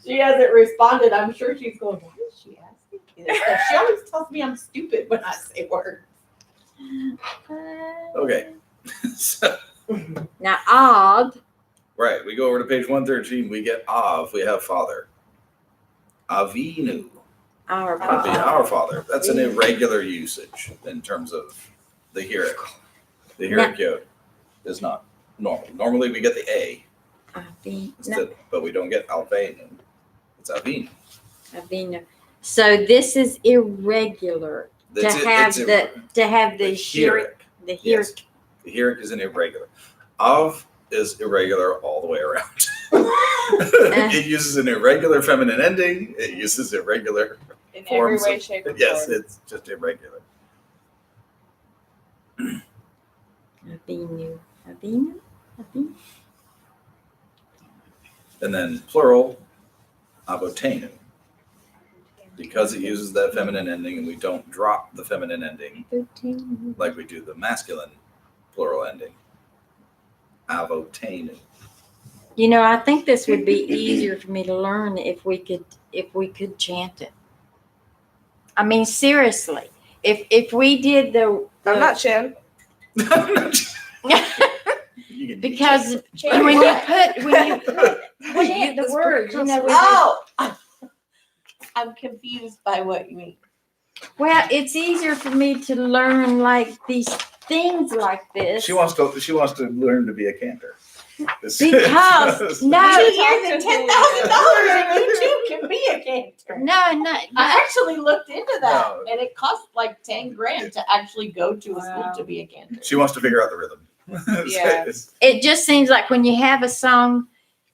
She hasn't responded. I'm sure she's going, "Why is she asking me this stuff?" She always tells me I'm stupid when I say words. Okay. So, Now, Ab. right, we go over to page 113. We get Av. We have father. Avinu Our would be our father. That's an irregular usage in terms of the Heuric. The Heuric yod is not normal. Normally we get the A, but we don't get Alvenu. It's Avinu. Avinu. So this is irregular That's to it. have It's to have the Heuric. the Yes. The Heuric is an irregular. Av is irregular all the way around. It uses an irregular feminine ending. It uses irregular. In every Forms way, of- shape, or Yes, form. it's just irregular. Avinu. Avinu. Avinu. And then plural, avotenu. Because it uses that feminine ending and we don't drop the feminine ending like we do the masculine plural ending. Avotenu. You know, I think this would be easier for me to learn if we could chant it. I mean, seriously, if we did the I'm not Chan. You can because Chant when what? you put chant the words, you know. Oh, I'm confused by what you mean. Well, it's easier for me to learn like these things like this. She wants to learn to be a cantor. Because 2 no, years and $10,000, and you too can be a cantor. no. I actually looked into that, No. and it cost like 10 grand to actually go to a school Wow. to be a cantor. She wants to figure out the rhythm. Yeah. It's- It just seems like when you have a song,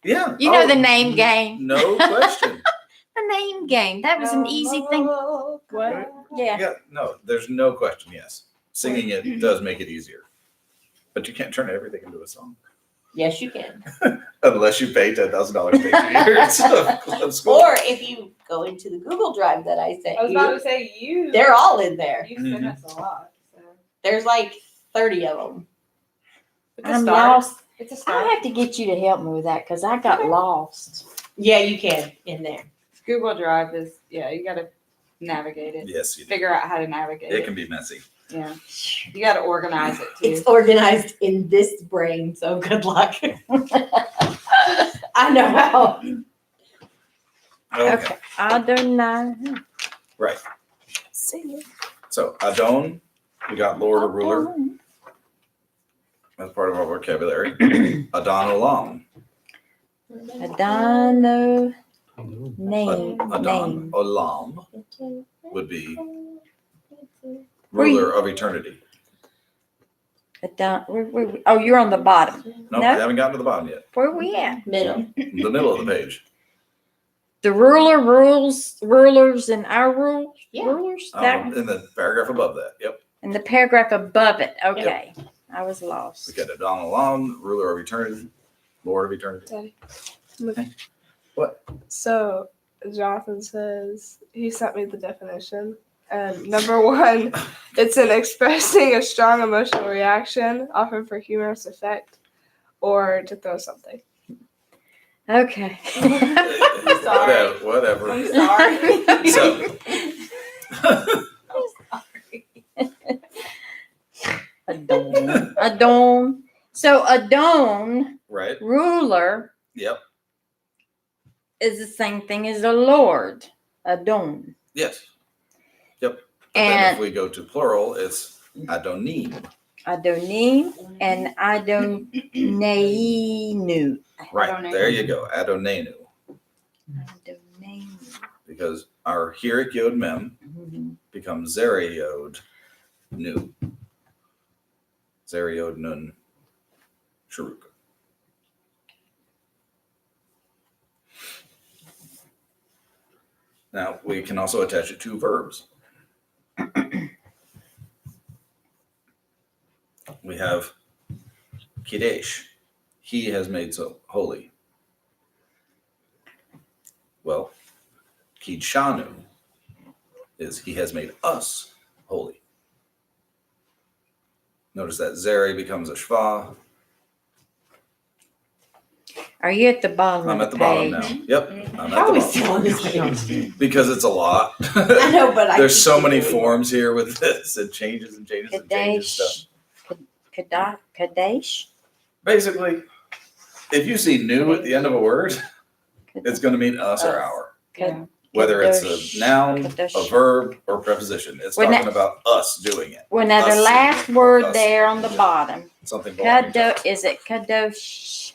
yeah. you know Oh, the name game. No question. The name game. That was an easy thing. What? Yeah. Yeah, no, there's no question. Yes, singing it does make it easier, but you can't turn everything into a song Yes, you can. unless you pay $10,000 to 8 years of school. Or if you go into the Google Drive that I sent I was about you, to say you. they're all in there. You sent us a lot. So. There's like 30 of them. It's a I'm start. lost. It's a I start. have to get you to help me with that because I got lost. Yeah, you can in there. Google Drive is you got to navigate it. Yes, you do. Figure out how to navigate It it. can be messy. Yeah, you got to organize it too. It's organized in this brain, so good luck. I know how. Okay. Adonai. Right. Sing it. So Adon, we got Lord or ruler. That's part of our vocabulary. Adon Olam. Adano. Name. Adon Olam would be Where you- ruler of eternity. Oh, you're on the bottom. No, No? we haven't gotten to the bottom yet. Where we at? Middle. The middle of the page. The ruler rules, rulers, and our rules. Yeah. Rulers. That In the paragraph above that. Yep. and the paragraph above it. Okay, I was We lost. got Adon Olam, ruler of eternity, Lord of eternity. Daddy. Look. What? So Jonathan says he sent me the definition. And number 1, it's an expressing a strong emotional reaction, often for humorous effect, or to throw something. Okay. Sorry. Whatever. I'm sorry. So, Adon. Adon. So Adon, right. ruler, Yep. is the same thing as the Lord. Adon. Yes. Yep. But then And if we go to plural, it's Adonim. Adonim, and Adonai. Right, there you go. Adonenu. Adonai. Because our Hirik Yod Mem Mhm. becomes Zeri Yod Nu. Zeri Yod Nun Sharuk. Now, we can also attach it to verbs. We have Kidesh. He has made so holy. Well, Kidshanu is he has made us holy. Notice that Zeri becomes a Shva. Are you at the bottom I'm of at the the bottom page? now. Yep. I'm How at are we the still bottom. on this page? Because it's a lot. I know, but There's so keep many going. forms here with this. It changes and changes and changes stuff. Kadesh. Basically, if you see new at the end of a word, it's going to mean us or Us. our. Yeah. Whether it's Kadosh. a noun, Kadosh. a verb, or preposition. It's When talking that- about us doing it. Well, now the Us last seeing it, word us there on the seeing it. bottom. Something belonging to Kadosh. us. Is it Kadosh?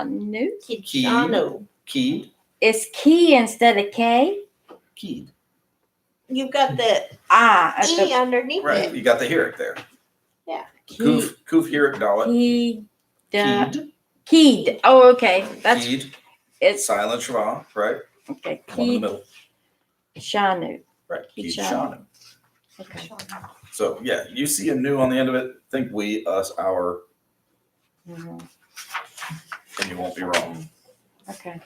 Nu. Kidshanu. Keyed. It's key instead of K. Keyed. You've got the At E the underneath Right. it. You got the Hirik there. key. Kuf Hirik Dalet. Key. Keyed. Keyed. Oh, okay. That's Keyed. it's Silent Shema, right? okay. One in the Keyed middle. Shanu. Right. Keyed Shanu. Shanu. Okay. So yeah, you see a new on the end of it, think we, us, our, Mhm. and you won't be wrong. Okay.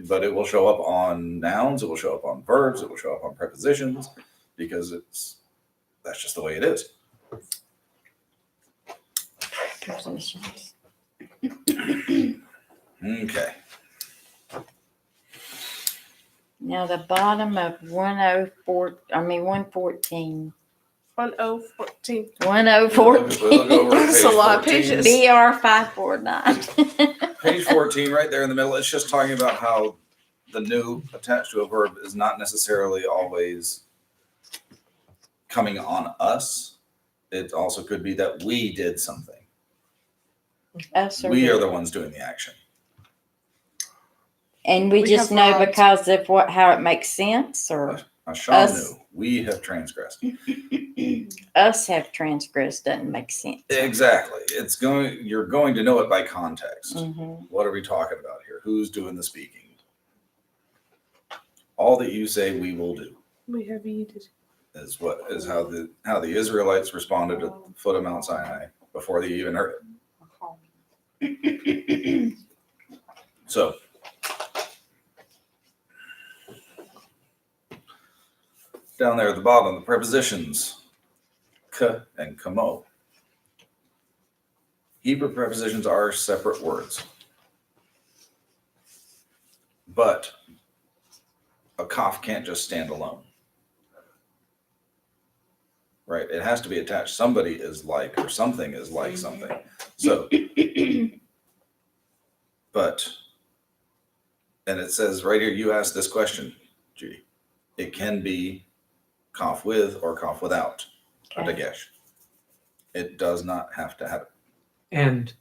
But it will show up on nouns, it will show up on verbs, it will show up on prepositions, because that's just the way it is. Prepositions. Okay. Now the bottom of 114. 1014. 1014. We'll go over That's page a lot of 14. pages. BR 549. Page 14, right there in the middle, it's just talking about how the new attached to a verb is not necessarily always coming on us. It also could be that we did something. Us or We are we. the ones doing the action. And we We just have know robbed. because of how it makes sense, or Ashanu, Us. we have transgressed. us have transgressed doesn't make sense. Exactly. You're going to know it by context. Mhm. What are we talking about here? Who's doing the speaking? All that you say we will do We have eaten. is how the Israelites responded at the foot of Mount Sinai before they even heard it. So down there at the bottom, the prepositions k and kamo. Hebrew prepositions are separate words, but a kaf can't just stand alone. Right? It has to be attached. Somebody is like, or something is like something. So, and it says right here, you asked this question, Judy. It can be kaf with or kaf without a Okay. dagesh. It does not have to have it. And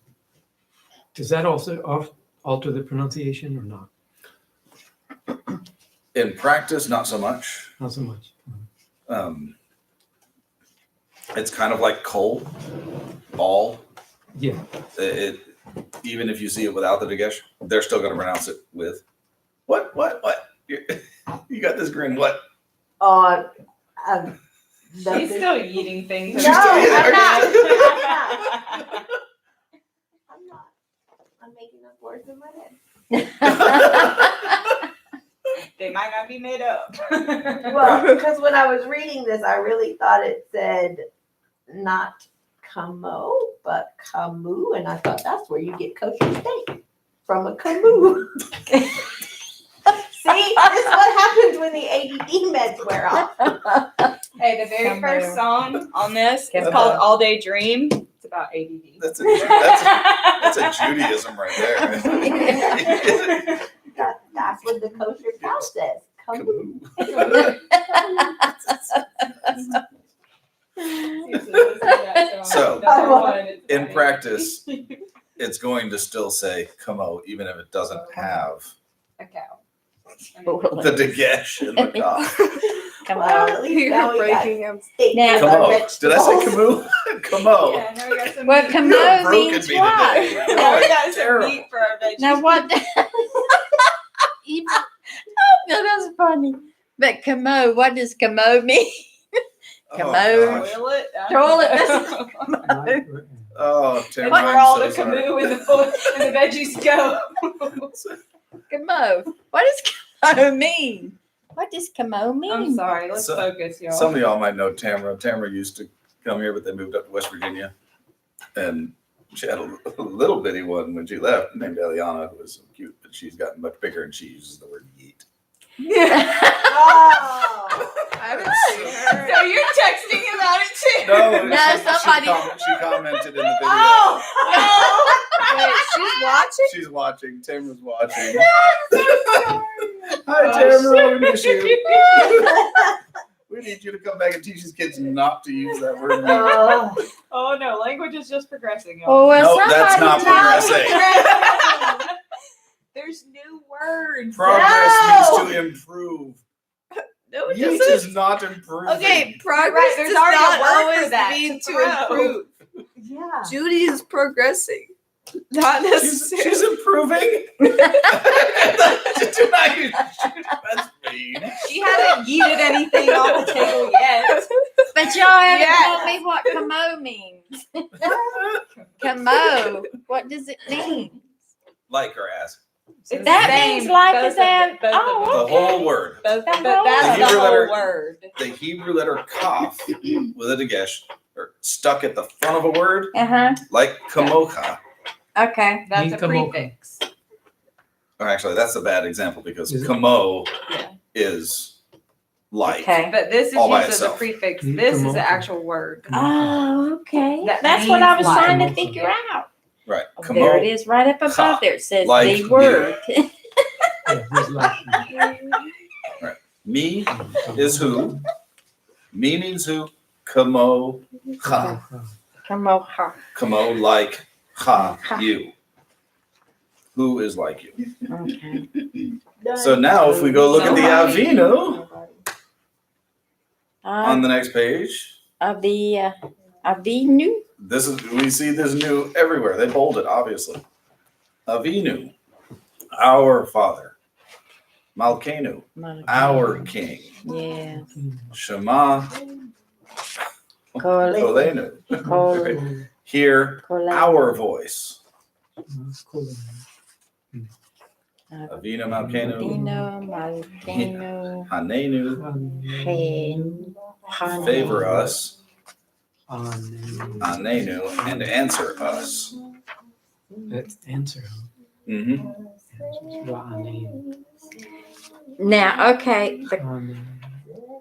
does that also alter the pronunciation or not? In practice, not so much. Not so much. It's kind of like coal, all. Yeah. It even if you see it without the dagesh, they're still going to pronounce it with. What? You got this grin. What? She's still eating things. No, I'm not. I'm making up words in my head. They might not be made up. Well, because when I was reading this, I really thought it said not camo, but camu, and I thought that's where you get kosher steak from a camu. See, this is what happens when the ADD meds wear off. Hey, the very Come first here. song on this is Come called on. All Day Dream. It's about ADD. That's a Judaism right there. That's what the kosher cow says. Camu. Camus. So, Number one, it's in funny. practice, it's going to still say kamo, even if it doesn't have A cow. the dagesh in the ka. Come Well, on. at least now You're we got breaking him. steak Now- with our Kamo. vegetables. Did I say kamu? Kamo. Yeah, now we got some Well, meat. You're kamo broken means me what? today. Now we Oh, got some terrible. meat for our veggies. Now what? Even, no, that's funny. But kamo, what does kamo mean? Oh, Kamo. gosh. Toilet. Toilet, that's Like, Oh, And Tim, where all the I'm so sorry. canoe and the veggies go. Kamo. What does kamo mean? What does kamo mean? I'm sorry. Let's So- focus, y'all. Some of y'all might know Tamara. Tamara used to come here, but they moved up to West Virginia. And she had a little bitty one when she left named Eliana, who was so cute, but she's gotten much bigger and she uses the word yeet. Oh. I haven't seen her. So you're texting about it too? No, No, somebody- she commented in the video. Oh, Wait, she's watching? She's watching. Tamara's watching. Hi, Tamara. We miss you. We need you to come back and teach these kids not to use that word. Oh. oh no, language is just progressing. Oh, Y'all. well, No, that's not somebody progressing. There's new words. Progress No. means to improve. No, it Yeet doesn't. is not improving. Okay, progress Right, there's does already a not word for always that, mean to to throw. improve. Yeah. Judy is progressing. Not She's necessarily. improving. That's mean. She hasn't yeeted anything off the table yet. But y'all haven't Yeah. told me what kamo means. Kamo. What does it mean? Like her ass. It's That the same, means like both as of them, in- both of oh, them. The whole word. Both, The but whole that's word. the Hebrew whole letter- word. The Hebrew letter kaf with a dagesh or stuck at the front of a word, Uh-huh. like kamocha. Okay. That's a Nikamoka. prefix. Or actually, that's a bad example because Is it? kamo Yeah. is like. Okay. But this is All by used as a itself. prefix. Mm, This is come the on. actual word. Oh, okay. That That's what I was means trying to like- figure out. Right. Oh, there it is, right up above Ka. there. It says Like the you. word. Yeah, here's like- Me is who. Me means who. Kamo cha. Kamoha. Kamo like ha Ha. you. Who is like you? Okay. So now if we go look at the Avinu on the next page, Avinu. this is we see this new everywhere. They bold it, obviously. Avinu, our Father. Malkenu, our King. Yeah. Shema Kol. Kolenu. Kol. Hear Kol. our voice. Cool. Avinu Malkenu, Avinu. Malkenu. Hanenu, Hen. Han. favor us, Amen. Anenu, and answer us. That's answer. hmm Amen. Now, okay, the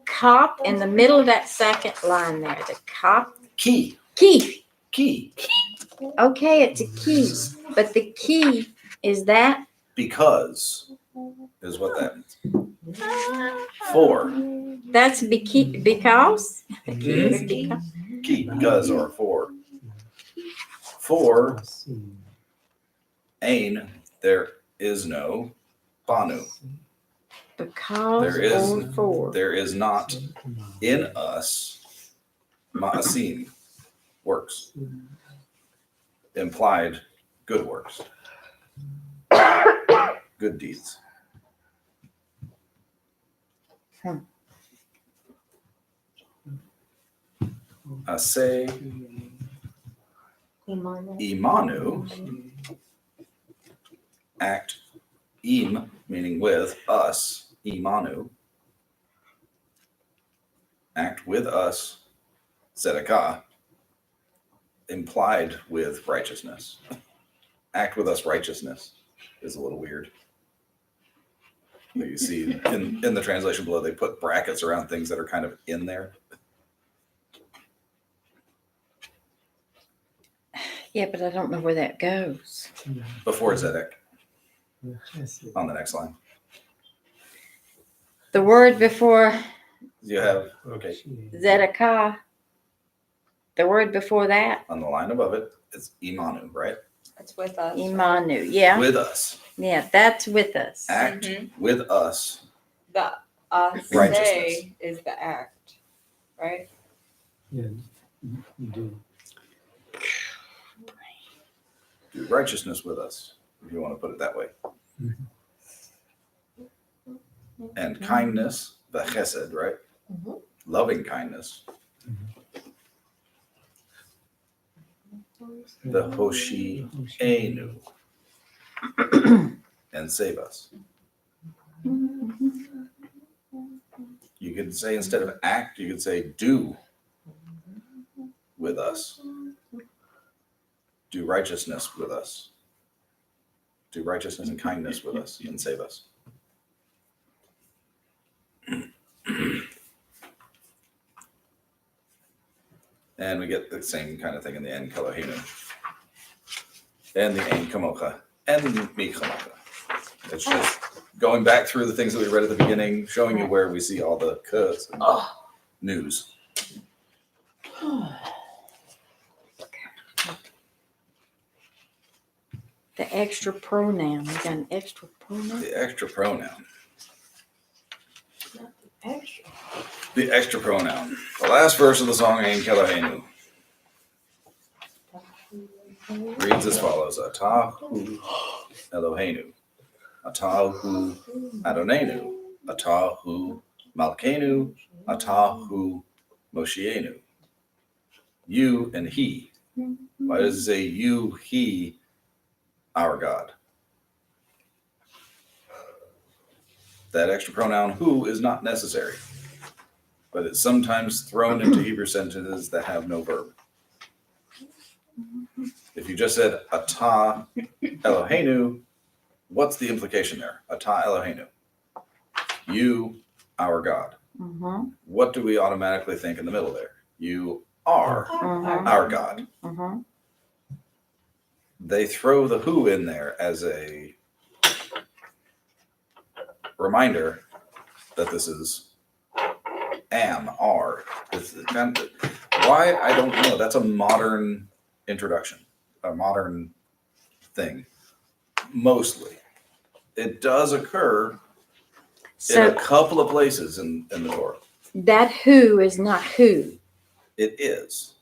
cop in the middle of that second line there, the cop, Key, key. key, Okay, it's a key, but the key is that because is what that means. For, that's because the key is Mhm. because. key, because, or for. For, ain, there is no banu. Because There is- or for. There is not in us ma'asim, works. Implied good works. Good deeds. Ase imanu, act im, meaning with us, imanu, act with us, tzedakah, implied with righteousness. Act with us righteousness is a little weird. You see in the translation below, they put brackets around things that are kind of in there. Yeah, but I don't know where that goes. Before Zedek on the next line. The word before You have, okay, Zedekiah, The word before that, On the line above it, it's Imanu, right? It's with us. Imanu. Yeah. With us. Yeah, that's with us. Act Mhm. with us. The Righteousness. say is the act, right? Yeah, you do. Do righteousness with us, if you want to put it that way. And kindness, the chesed, right? Mhm. Loving kindness, the hoshi enu, and save us. You could say instead of act, you could say do with us. Do righteousness with us. Do righteousness and kindness with us and save us. And we get the same kind of thing in the end, Elohenu. And the Ein Kamocha. And Mi Kamocha. It's just going back through the things that we read at the beginning, showing you where we see all the kus and news. The extra pronoun. We got an extra pronoun. The extra pronoun. Extra. The extra pronoun. The last verse of the song, Ein Elohenu, reads as follows: Atahu Elohenu, Atahu Adonenu, Atahu Malkenu, Atahu Moshienu. You and he. Why does it say you, he, our God? That extra pronoun who is not necessary, but it's sometimes thrown into Hebrew sentences that have no verb. If you just said Atah Elohenu, what's the implication there? Atah Elohenu. You, our God. Mm-hmm. What do we automatically think in the middle there? You are Mhm. our God. Mm-hmm. They throw the who in there as a reminder that this is are. It's kind of, why, I don't know. That's a modern introduction, a modern thing. Mostly. It does occur in So a couple of places in the Torah. that who is not who. It is.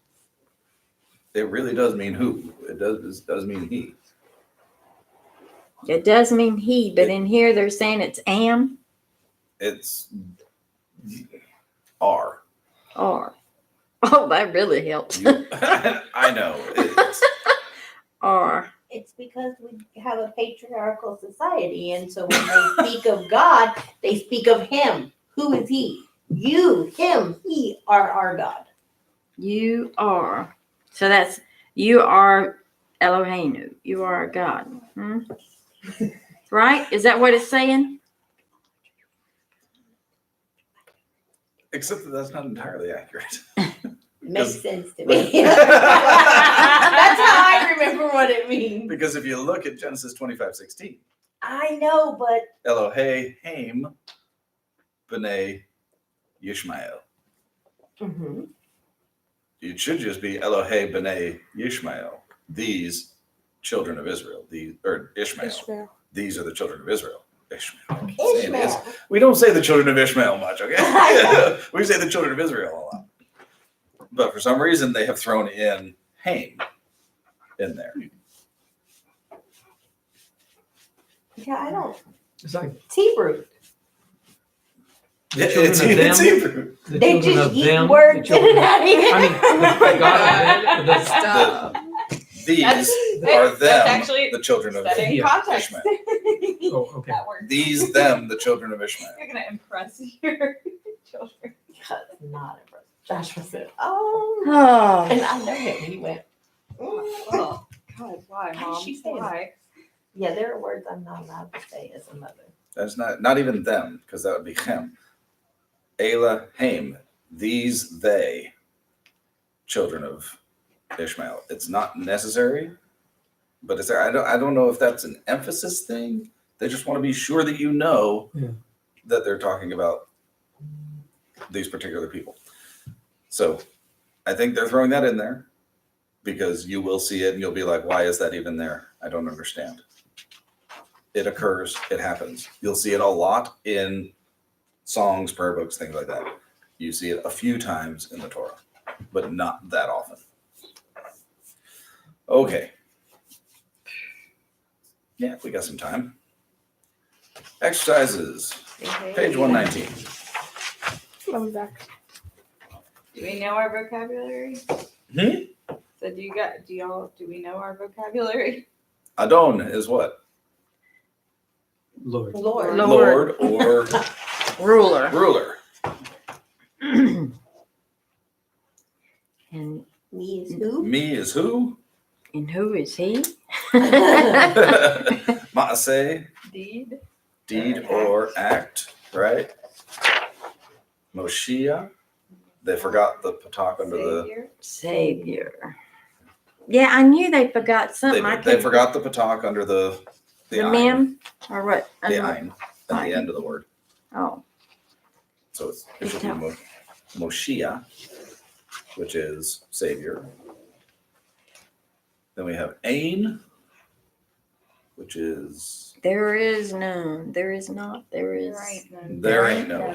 It really does mean who. It does mean he. It does mean he, but in here they're saying it's am It's are. or. Oh, that really helps. You- I know. It's, Or. It's because we have a patriarchal society, and so when they speak of God, they speak of Him. Who is He? You, Him, He are our God. You are. So that's, you are Eloheinu. You are God. Hmm? Right? Is that what it's saying? except that that's not entirely accurate. Makes Because- sense to me. That's how I remember what it means. Because if you look at Genesis 25:16, I know, but Elohim b'nei Yishmael. mm-hmm. It should just be Elohei b'nei Yishmael. These children of Israel. Ishmael. Ishmael. These are the children of Israel. Ishmael. I keep saying this. Ishmael. We don't say the children of Ishmael much, okay? We say the children of Israel a lot. But for some reason, they have thrown in Haim in there. Yeah, I don't. It's like It's Hebrew. the children of them. It's Hebrew. The They children just of eat them. The words in children and of, out of here. I mean, the God of them. Stop. These That's- are that's them, actually the children of Setting Yeah. context. Ishmael. Oh, okay. That works. These, them, the children of Ishmael. You're gonna impress your children. That's not impressive. Joshua said, "Oh," Oh. and I know him. He went, Oh God, why, How does Mom? she say Why? "Yeah, there are words I'm not allowed to say as a mother." That's not even them, because that would be Chem. Elohim, these, they, children of Ishmael. It's not necessary, but it's there. I don't know if that's an emphasis thing. They just want to be sure that you know Yeah. that they're talking about these particular people. So I think they're throwing that in there because you will see it and you'll be like, why is that even there? I don't understand. It occurs, it happens. You'll see it a lot in songs, prayer books, things like that. You see it a few times in the Torah, but not that often. Okay. Yeah, we got some time. Exercises, page 119. I'm back. Do we know our vocabulary? Hmm? So do we know our vocabulary? Adon is what? Lord. Lord. Lord. Or Ruler. ruler. And Me is who? Me is who? who is he? Maaseh, Deed. deed or act, right? Moshiach, they forgot the patak under the, Savior. Savior. Yeah, I knew they forgot something. I they couldn't- forgot the patak under the the ayin, mem or what? the Under- ayin at the end of the word. Oh, So it should be Moshiach, which is Savior. Then we have Ain, which is there is none. There is not. There is. Right. No. there ain't no.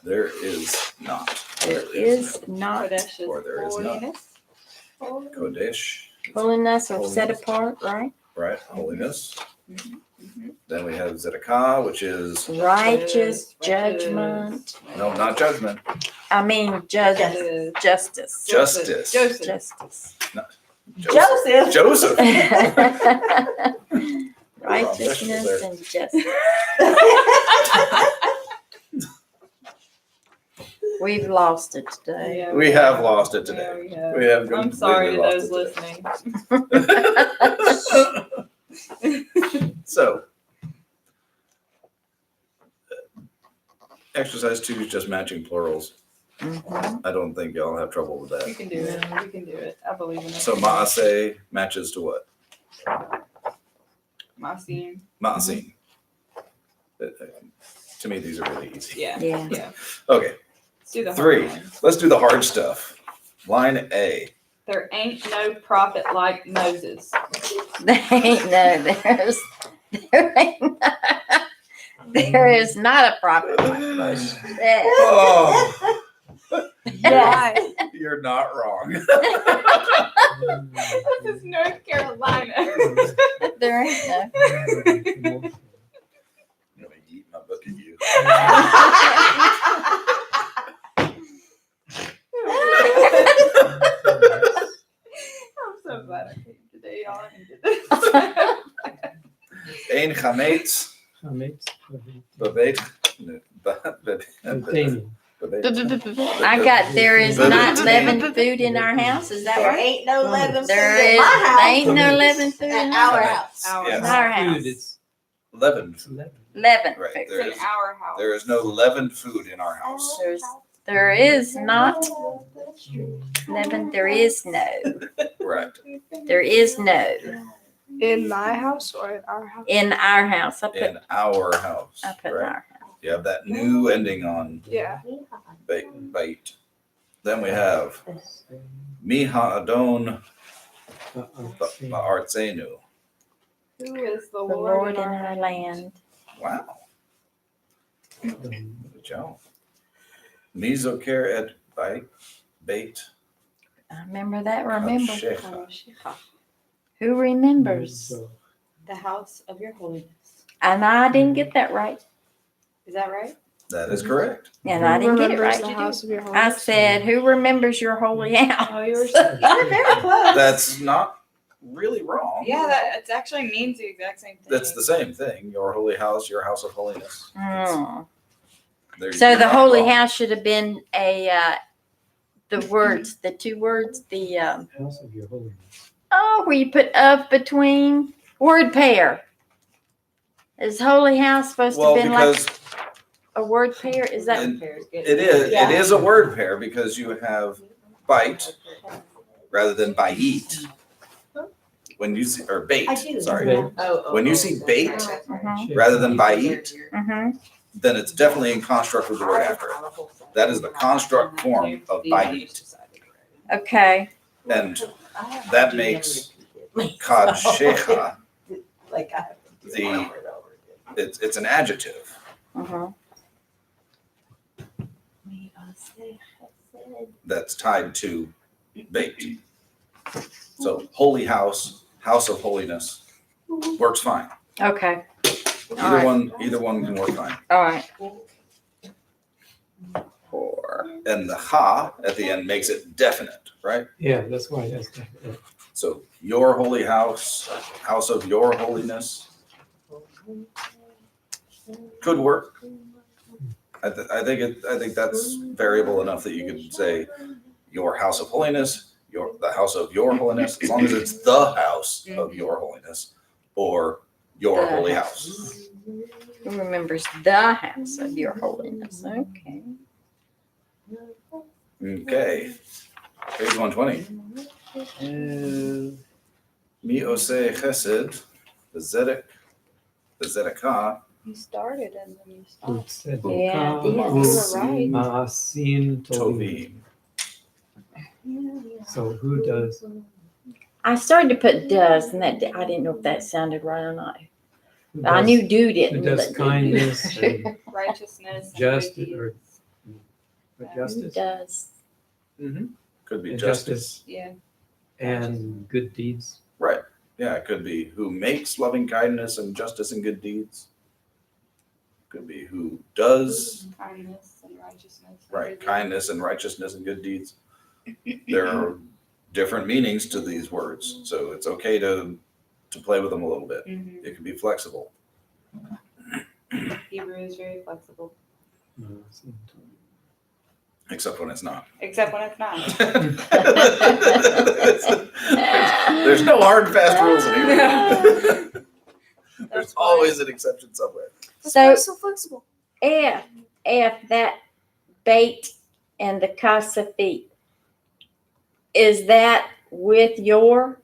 There is not. There is not. Kodesh is Or there is none. holiness. Kodesh, Holiness or set Holiness. apart, right? right? Holiness. Mhm. Then we have Zedekah, which is Righteous Righteous. judgment. no, not judgment, I mean, justice. Justice. Justice. justice. Joseph. Justice. Joseph. Joseph. Righteousness and justice. We've lost it today. Yeah, We have lost it Yeah, today. we have. We have I'm sorry to completely those lost listening. So, exercise 2 is just matching plurals. Mhm. I don't think y'all have trouble with We that. can do it. We can do it. I believe in it. So Maaseh matches to what? Masim. Maasim. To me, these are really easy. Yeah. Yeah. Yeah. Okay, Let's do the hard 3. ones. Let's do the hard stuff. Line A. There ain't no prophet like Moses. There ain't there is not a prophet like Moshe. Oh, Yeah. you're not wrong. This is North Carolina. There ain't no. I'm gonna eat my book at you. I'm so glad I came today, y'all. I needed this. Ein chametz, babet, I got there is not leavened food in our house. Is that There right? ain't no leavened food There in is. my house. There ain't no leavened food At in our our house. Our Yes. In our house. Food, it's leavened. 11. Leavened Right, food. there It's is. in our house. There is no leavened food in our house. There is not leavened. There is no. Right. There is no In my house or in our house? in our house. I put In our house. I put Right. our house. You have that new ending on Yeah. bait. Then we have Miha Adon Ba'artzenu. Who is the The Lord, Lord in our land. Wow. Good job. Mizoker et bait. I remember that. Remember. Shecha. Who remembers? The house of your holiness. And I didn't get that right. Is that right? That is correct. And I didn't get it Remembers right. the house of your I holiness. said, who remembers your holy house? Oh, you were You're very close. That's not really wrong. Yeah, that it actually means the exact same thing. That's the same thing. Your holy house, your house of holiness. Hmm. There- So you're the not holy wrong. house should have been the words, the two words, House of your holiness. where you put of between word pair. Is holy house supposed to Well, have been like because a word pair? Is that it is a word pair because you have bite rather than bait. When you see or bait, I do. sorry. When you see bait Mhm. rather than bait, Mhm. then it's definitely in construct with the word after it. That is the construct form of bayit. Okay. And that makes kad shecha, Like I have to do it the- over and over again. it's an adjective. Uh-huh. That's tied to bait. So holy house, house of holiness, works fine. Okay. Either one can work fine. All right. Four. And the ha at the end makes it definite, right? Yeah, that's why that's definite. So your holy house, house of your holiness, could work. I think that's variable enough that you could say your house of holiness, the house of your holiness, as long as it's the house of your holiness, or your holy house. Who remembers the house of your holiness? Okay. Okay, page 120. Mi oseh chesed, the zedekah, You started and then you Who stopped. said Yeah, Boka, yeah, Usim, you were Maasim, Tovim. tovim. So who does? I started to put does, and that I didn't know if that sounded right or not. Who I does- knew do Who didn't. does but- kindness and Righteousness. and justice good or deeds. or Who justice does? Could be and justice. Yeah. and good deeds? Right. Yeah, it could be who makes loving kindness and justice and good deeds. Could be who does Kindness and righteousness. and right good deeds. kindness and righteousness and good deeds. There are different meanings to these words, so it's okay to play with them a little bit. Mhm. It can be flexible. Hebrew is very flexible, Maasim, Tovim. Except when it's not. except when it's not. There's no hard and fast rules in here. There's always an exception somewhere. So so flexible. if that bait and the kasafit, is that with your?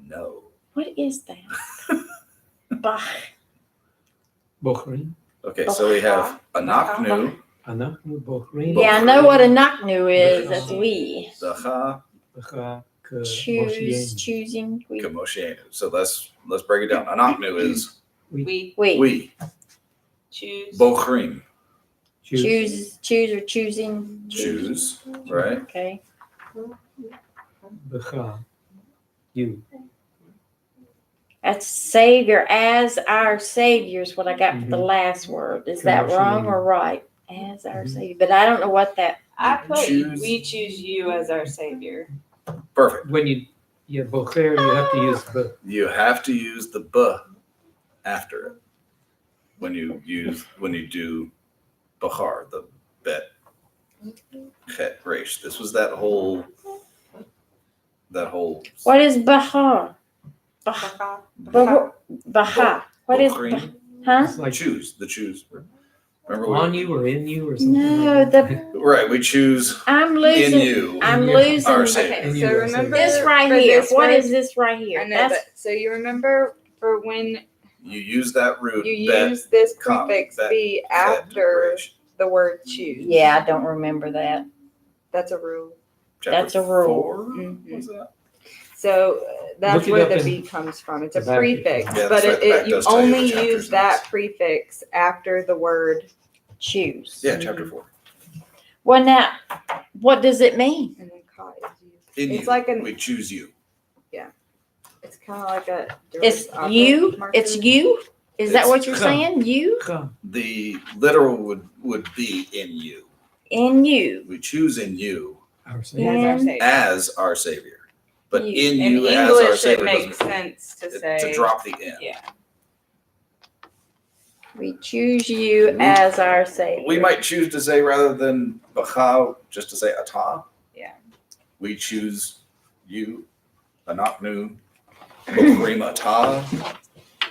No. What is that? Bah. Bochrim. Okay, so we have anachnu, Anachnu Bochrim. Yeah, I know what a naknu is. That's we. zacha, B'cha Choose, k'moshienu. choosing. We. kamoshienu. So let's break it down. Anachnu is We we. choose. Bochrim, Choose or choosing. choose, right? Okay. B'cha. You. That's Savior, as our Savior is what I got for the Mhm. last word. Is that wrong or right? As our Mhm. Savior. But I don't know what that. I put Choose. we choose you as our savior. Perfect. When you bocher, you have to use b. You have to use the b after it when you do bachar, the bet chet resh. This was that whole What is Bahar? Baha. What is Bochrim. Huh? It's like choose. Remember on you or in you or something. No, like that. right? We choose I'm in losing. you. I'm In you. losing. Our Savior. Okay, And so you are remember This right for here. this What word- is this right here? I know, That's but so you remember for when You use that root. you bet, use this com, prefix bet, be chet, after resh. the word choose. yeah. I don't remember that. That's a rule. Chapter That's a rule. 4? Mhm. Was that? So that's Look it where up the in B comes from. It's a the back. prefix, Yeah, but that's right. The back you does tell you only the chapters use and that it's- prefix after the word Choose. Yeah, chapter 4. Well, now, what does it mean? and then ka is used. In It's you. like an- we choose you. It's kind of like a direct It's object you. marker. It's you. Is that It's what you're come. saying? You B'cha. The literal would be in you. in you. We choose in you Our As Savior. our And- savior. as our Savior. But You. in In you as our English, it Savior makes doesn't sense to say. to drop the in. Yeah. We choose you as our Savior. We might choose to say rather than bacha, just to say atah. Yeah. We choose you, anachnu, bochrim atah,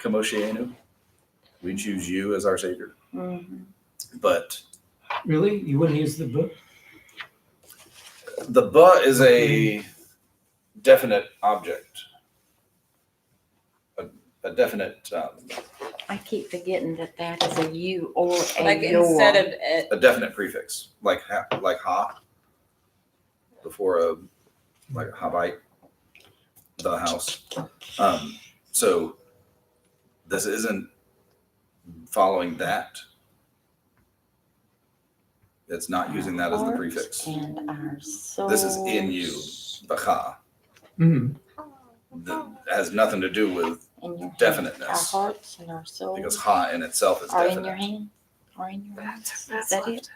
kamoshienu. We choose you as our Savior. Mhm. But Really? You wouldn't use the book? the ba is a definite object. A definite I keep forgetting that that is a you or a Like your. instead of it. A definite prefix, like ha, before a like a habite, the house. So this isn't following that. It's not using that as the Heart prefix. And our soul. This is in you, the ha. Mhm. That has nothing to do with In your definiteness. Our hearts and our souls because ha in itself is are in definite. your hand. Are in your hands. That's Is that it?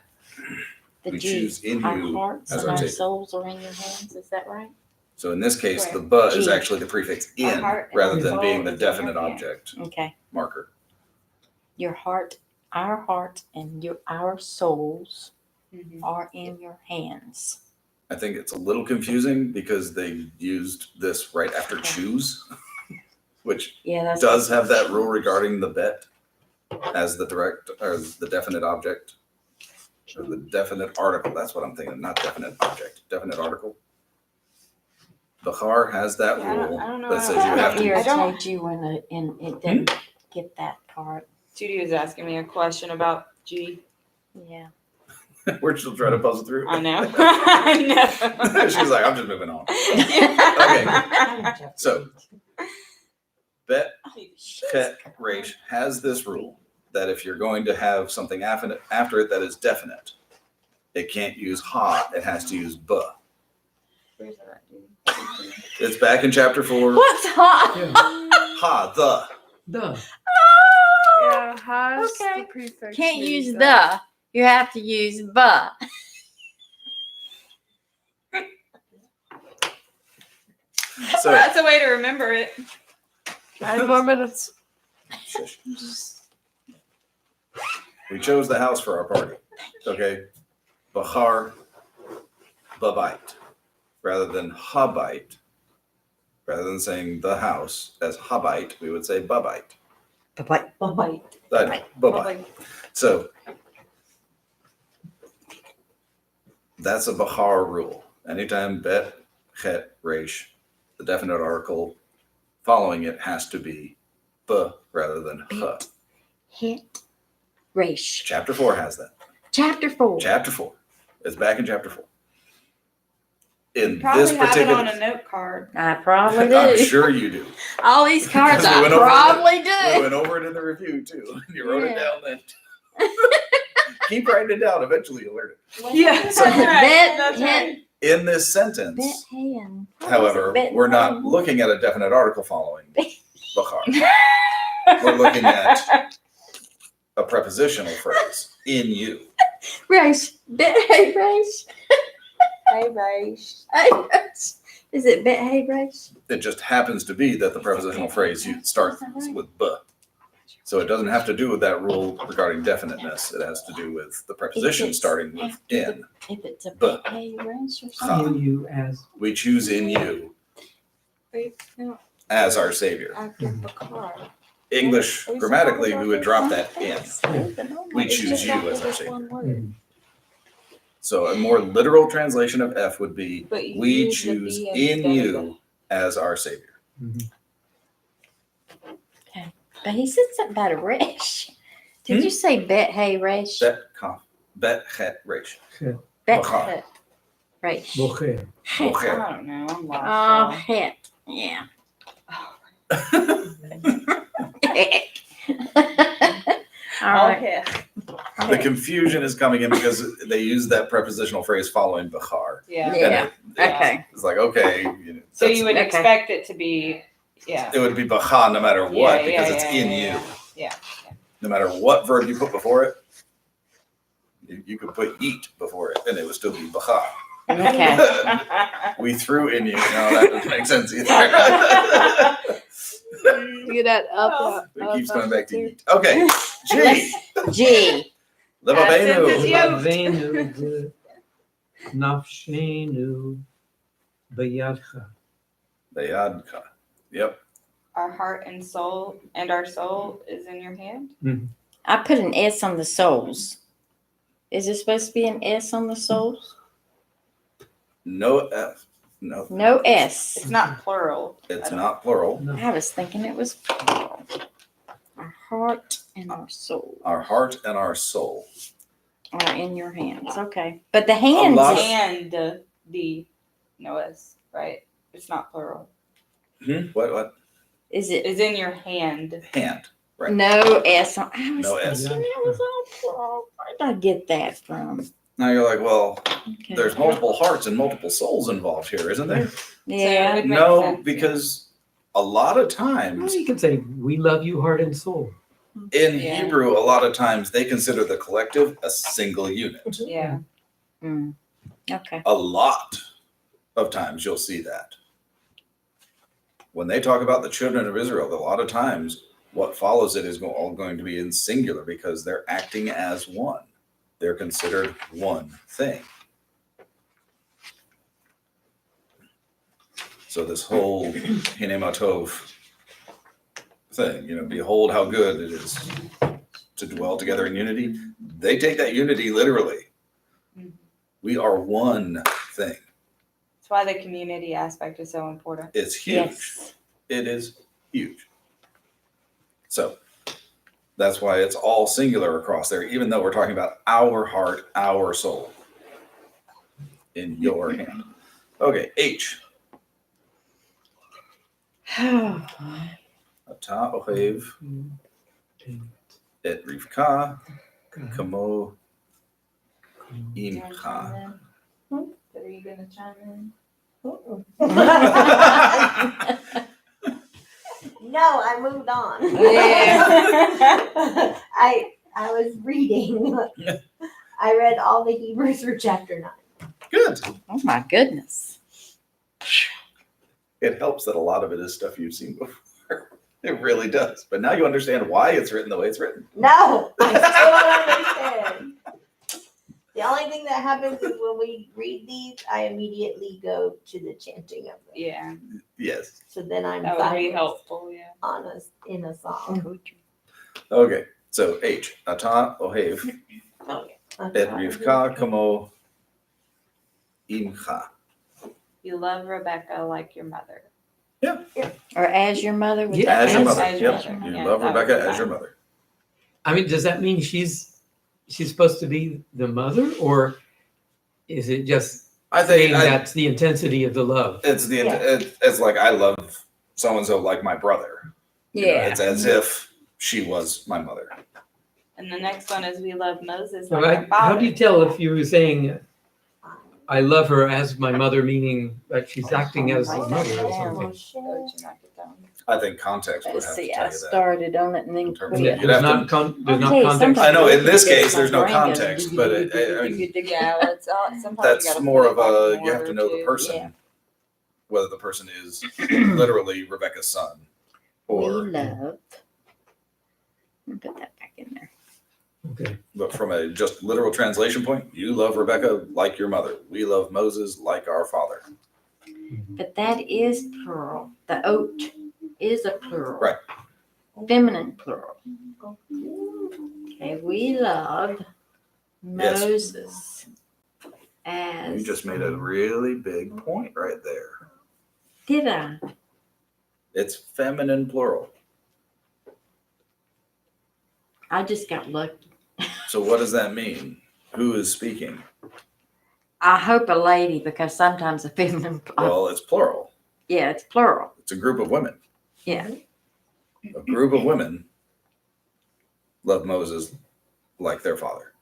The We G. choose in Our you hearts as and our our Savior. souls are in your hands. Is that right? So in this case, Where? the but is G. actually the prefix Our in heart and rather our than soul being the is in your definite hand. object Okay. marker. Your heart, and our souls Mhm. are in your hands. I think it's a little confusing because they used this right after choose, which Yeah, that's does have that rule regarding the bet as the direct or the definite object or the definite article. That's what I'm thinking, not definite object, definite article. Bahar has that Yeah, rule I don't know that how- says you have to. irritate you when it didn't get that part. Judy was asking me a question about G. Yeah. We're still trying to puzzle through. I know. I know. She's like, I'm just moving on. So, Bet Het Resh has this rule that if you're going to have something after it that is definite, it can't use ha, it has to use buh. Where's that, Judy? It's back in chapter 4. What's hot? Yeah. Ha, the. Duh. Yeah, has Okay. the prefix. Can't means use that. the. You have to use but. So, That's a way to remember it. 9 more minutes. shush. Just We chose the house for our party. Okay? Bahar, babite. Rather than habite, rather than saying the house as habite, we would say babite. Bye-bye. Babite. So that's a Bahar rule. Anytime bet, het, resh, the definite article following it has to be b rather than h. Bet. Hit. Race. Chapter 4 has that. Chapter 4. Chapter 4. It's back in chapter 4. In Probably this have it particular, on a note card. I probably I'm do. sure you do. All these cards Because we I went over probably We do. went over it in the review too. You wrote it Yeah. down then. Keep writing it down. Eventually you'll learn it. Yeah, So- that's right. Bet, That's right. In this Bet sentence, hand. however, Bet we're not hand. looking at a definite article following Bahar. We're looking at a prepositional phrase, in you. Race. Bet hay race. Hey, Raish. Hey race. Is it bet hay race? It just happens to be that the prepositional phrase starts with "b." So it doesn't have to do with that rule regarding definiteness. It has to do with the preposition starting with "in." If it's a But- bet hay race or Huh. something. In you as We choose in you Wait, no, as our Savior. after Bakar. English, grammatically, we would drop that in. We It's choose just you after as our this Savior. one word. Mhm. So a more literal translation of F would be, But you we use the choose B in instead of you as our Savior. Mhm. But he said something about a race. Did you say bet hay race? Bet het resh. Bet Bachar. het race. Bocher. I Bocher. don't know. I'm Oh, lost. het. Yeah. All right. Okay. The confusion is coming in because they use that prepositional phrase following Bahar. Yeah. Yeah. And Okay. it's like, okay, So that's- you would Okay. expect it to be, yeah. it would be Bahar no matter what Yeah, because yeah, it's yeah, in yeah, you. yeah. No matter what verb you put before it, you could put eat before it and it would still be Bahar. Okay. We threw in you. No, that doesn't make sense either. you get that up. It up, keeps up, coming back to too. eat. Okay, G. G. Levavenu. Yeah. Lavenu nafshenu b'yadcha. Bayadka. Yep. Our heart and soul is in your hand. I put an S on the souls. Is there supposed to be an S on the souls? No F. No. No S. It's not plural. It's not plural. No. I was thinking it was plural. Our heart and our soul Our heart and our soul. are in your hands. Okay. But the hands lot of- And the Noah's, right? It's not plural. What? is it Is in your hand. Hand. Right. no S on I was No S. thinking that was all plural. Where did I get that from? Now you're like, well, Okay. there's multiple hearts and multiple souls involved here, isn't there? Yeah. It makes No, sense, yeah. because a lot of Well, times you can say, we love you heart and soul. in Yeah. Hebrew, a lot of times they consider the collective a single unit. Yeah. Mm. Okay. A lot of times you'll see that. When they talk about the children of Israel, a lot of times what follows it is all going to be in singular because they're acting as one. They're considered one thing. So this whole Hine Matov thing, behold how good it is to dwell together in unity. They take that unity literally. Mhm. We are one thing. That's why the community aspect is so important. It's huge. Yes. It is huge. So that's why it's all singular across there, even though we're talking about our heart, our soul in your hand. Okay, H. Ata ohev et rivka kamo You wanna chime imcha. in? Are you gonna chime in? No, I moved on. Yeah. I was reading. I read all the Hebrews for chapter 9. Good. Oh my goodness. It helps that a lot of it is stuff you've seen before. It really does. But now you understand why it's written the way it's written. No, I still don't understand. The only thing that happens is when we read these, I immediately go to the chanting of them. Yeah, Yes. So then I'm that would be silent helpful. Yeah. in a song. Okay. So H. Ata ohev Okay. et rivka kamo imcha. You love Rebecca like your mother. Or as your mother was Yeah, As your as- mother. As your Yep. mother. You Yeah, love that would Rebecca be as your fine. mother. I mean, does that mean she's supposed to be the mother, or is it just I saying think that's the intensity of the love? it's the Yeah. it's like I love so and so like my brother. Yeah. It's as if she was my mother. And the next one is we love Moses So like our father. how do you tell if you were saying, I love her as my mother, meaning that she's acting as a mother or something? Oh, did you not get that one? I think context would Let's have to see, tell I you that. started on it and then In terms quit. of- Yeah, You'd there's have not there's not Okay, context. sometimes I know, in this I look at case, my there's no brain goes, context, but Yeah, well, it's sometimes you that's gotta more put of it back a in you have to order, know the too. person, Yeah. whether the person is literally Rebecca's son We or love. Put that back in there. Okay. but from a just literal translation point, you love Rebecca like your mother. We love Moses like our father. But that is plural. The oat is a plural. Right. Feminine plural. Okay, we love Yes. Moses as. You just made a really big point right there. Did I? It's feminine plural. I just got lucky. So what does that mean? Who is speaking? I hope a lady because sometimes a feminine. Well, it's plural. Yeah, it's plural. It's a group of women. Yeah. A group of women love Moses like their father.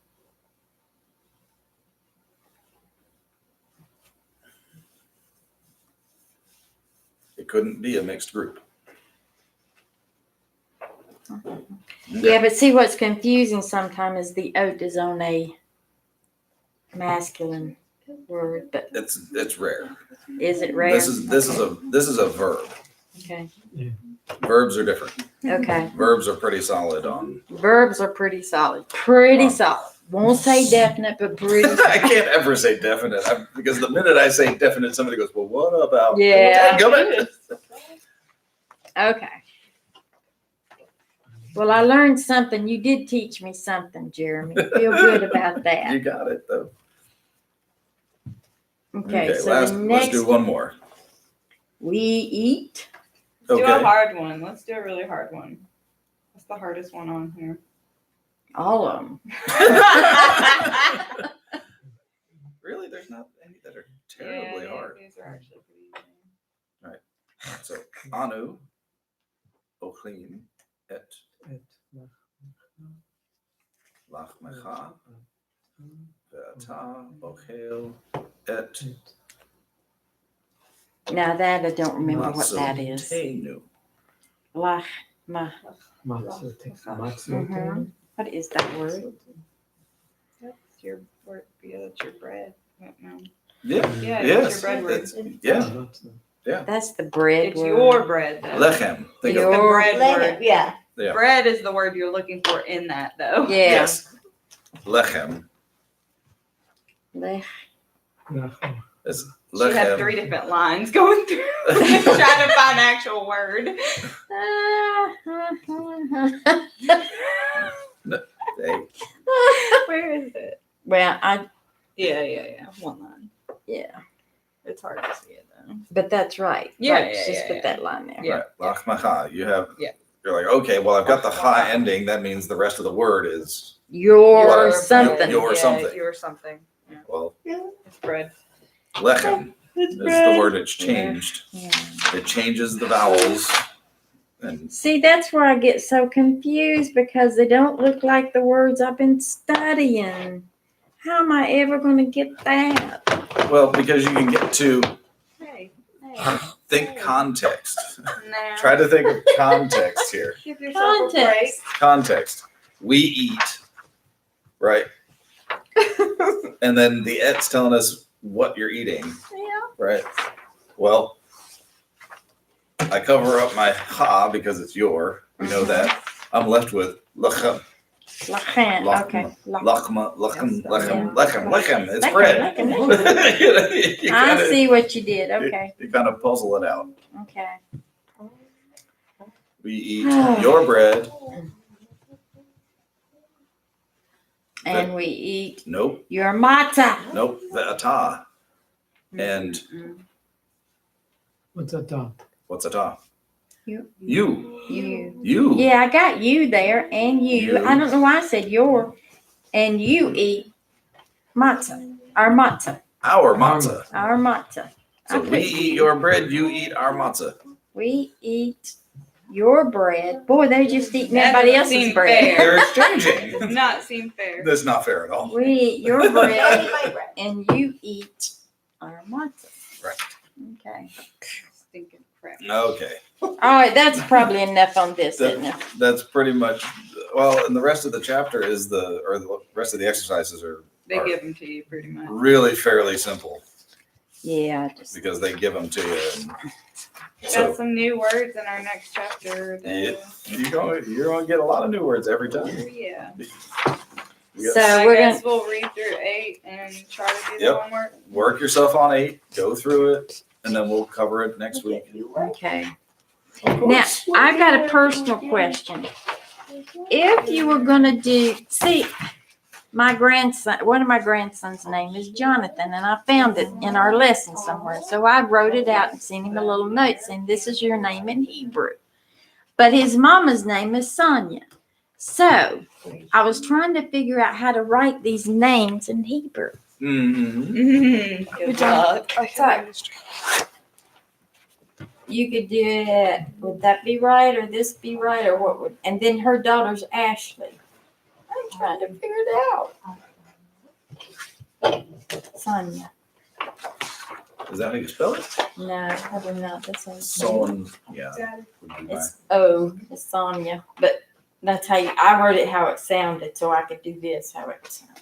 It couldn't be a mixed group. Yeah, but see what's confusing sometimes is the oat is on a masculine word, but It's rare. is it rare? This is a verb. Okay. Verbs are different. Okay. Verbs are pretty solid on. Verbs are pretty solid. Pretty Wow. solid. Won't say definite, but pretty I solid. can't ever say definite because the minute I say definite, somebody goes, "Well, what about?" Yeah. Dadgummit. Okay. Well, I learned something. You did teach me something, Jeremy. Feel good about You that. got it though. Okay, so let's the next do one more. we eat. Let's do a Okay. hard one. Let's do a really hard one. What's the hardest one on here? All of them. Really, there's not any that are terribly hard. These are actually pretty easy. So Anu, Ochlim, Et Lachmecha, Ve'ata, Ochel, Et Now that I don't remember what that is. Matzotenu. Lach, ma. Matsu. What is that word? That's your word. Yeah, that's your bread. No. Yeah, Yeah, yes. it's your bread word. That's- yeah. That's the bread It's word. your bread, though. Lechem. Think of The Your- bread word. Yeah. Yeah. Bread is the word you're looking for in that, though. Yeah. Yes. Lechem. Lech. It's She had lechem. 3 different lines going through trying to find an actual word. Hey, Where is it? Well, Yeah. One line. yeah, It's hard to see it though. but that's right. Yeah, Right, yeah, just yeah, put yeah. that line there. Yeah. right. Lachmecha. You have. Yeah. You're like, okay, well, I've got the ha ending. That means the rest of the word is Your Your- something. your something. Your something. well, It's bread. lechem is the word it's changed. Yeah. It changes the vowels, and See, that's where I get so confused because they don't look like the words I've been studying. How am I ever going to get that? well, because you can get to Hey. think context. Nah. Try to think of context here. Give yourself Context. Context. We eat, right? And then the et's telling us what you're eating, Yeah. right? Well, I cover up my ha because it's your. We know that. I'm left with lechem. Lachan. Lach- Okay. Lachma, lechem, Yes, lechem, yeah. lechem, lechem. It's Lechem, bread. lechem. You I kinda- see what you did. Okay. You kind of puzzle it out. Okay. We eat your bread. And we eat Nope, your matzah. nope. Ve'ata. And What's that top? what's ata? You. You. You. You. Yeah, I got you there and you. You. I don't know why I said your. And you eat matzah. Our matzah. Our matzah. Our matzah. So we eat your bread, you eat our matzah. We eat your bread. Boy, they're just eating That everybody doesn't else's seem bread. They're exchanging. Does not seem fair. That's not fair at all. We eat your I bread eat my bread. and you eat our matzah. Right. Okay. Stinking crap. Okay. All right, that's probably enough on this, isn't it? That's pretty much, well, and the rest of the chapter is the rest of the exercises are They give them to you pretty much. really fairly simple Yeah, I just because they give them to you. And Got so some new words in our next chapter. though. Yeah. you're gonna get a lot of new words every time. Yeah. You So gotta I we're guess we'll read through 8 and try to do the Yep. homework. work yourself on 8, go through it, and then we'll cover it next week. okay. Of Now, course. I got a personal question. If you were gonna do, see, my grandson, one of my grandson's name is Jonathan, and I found it in our lesson somewhere. So I wrote it out and sent him a little note saying, this is your name in Hebrew. But his mama's name is Sonia. So I was trying to figure out how to write these names in Hebrew. Mhm. Good luck. I thought You could do it, would that be right, or this be right, or what would, and then her daughter's Ashley. I'm trying to figure it out. Sonia. Is that how you spell it? No, probably not. That's how you Solon, yeah. would be my- It's O, it's Sonia, but that's how you, I wrote it how it sounded, so I could do this how it sounded.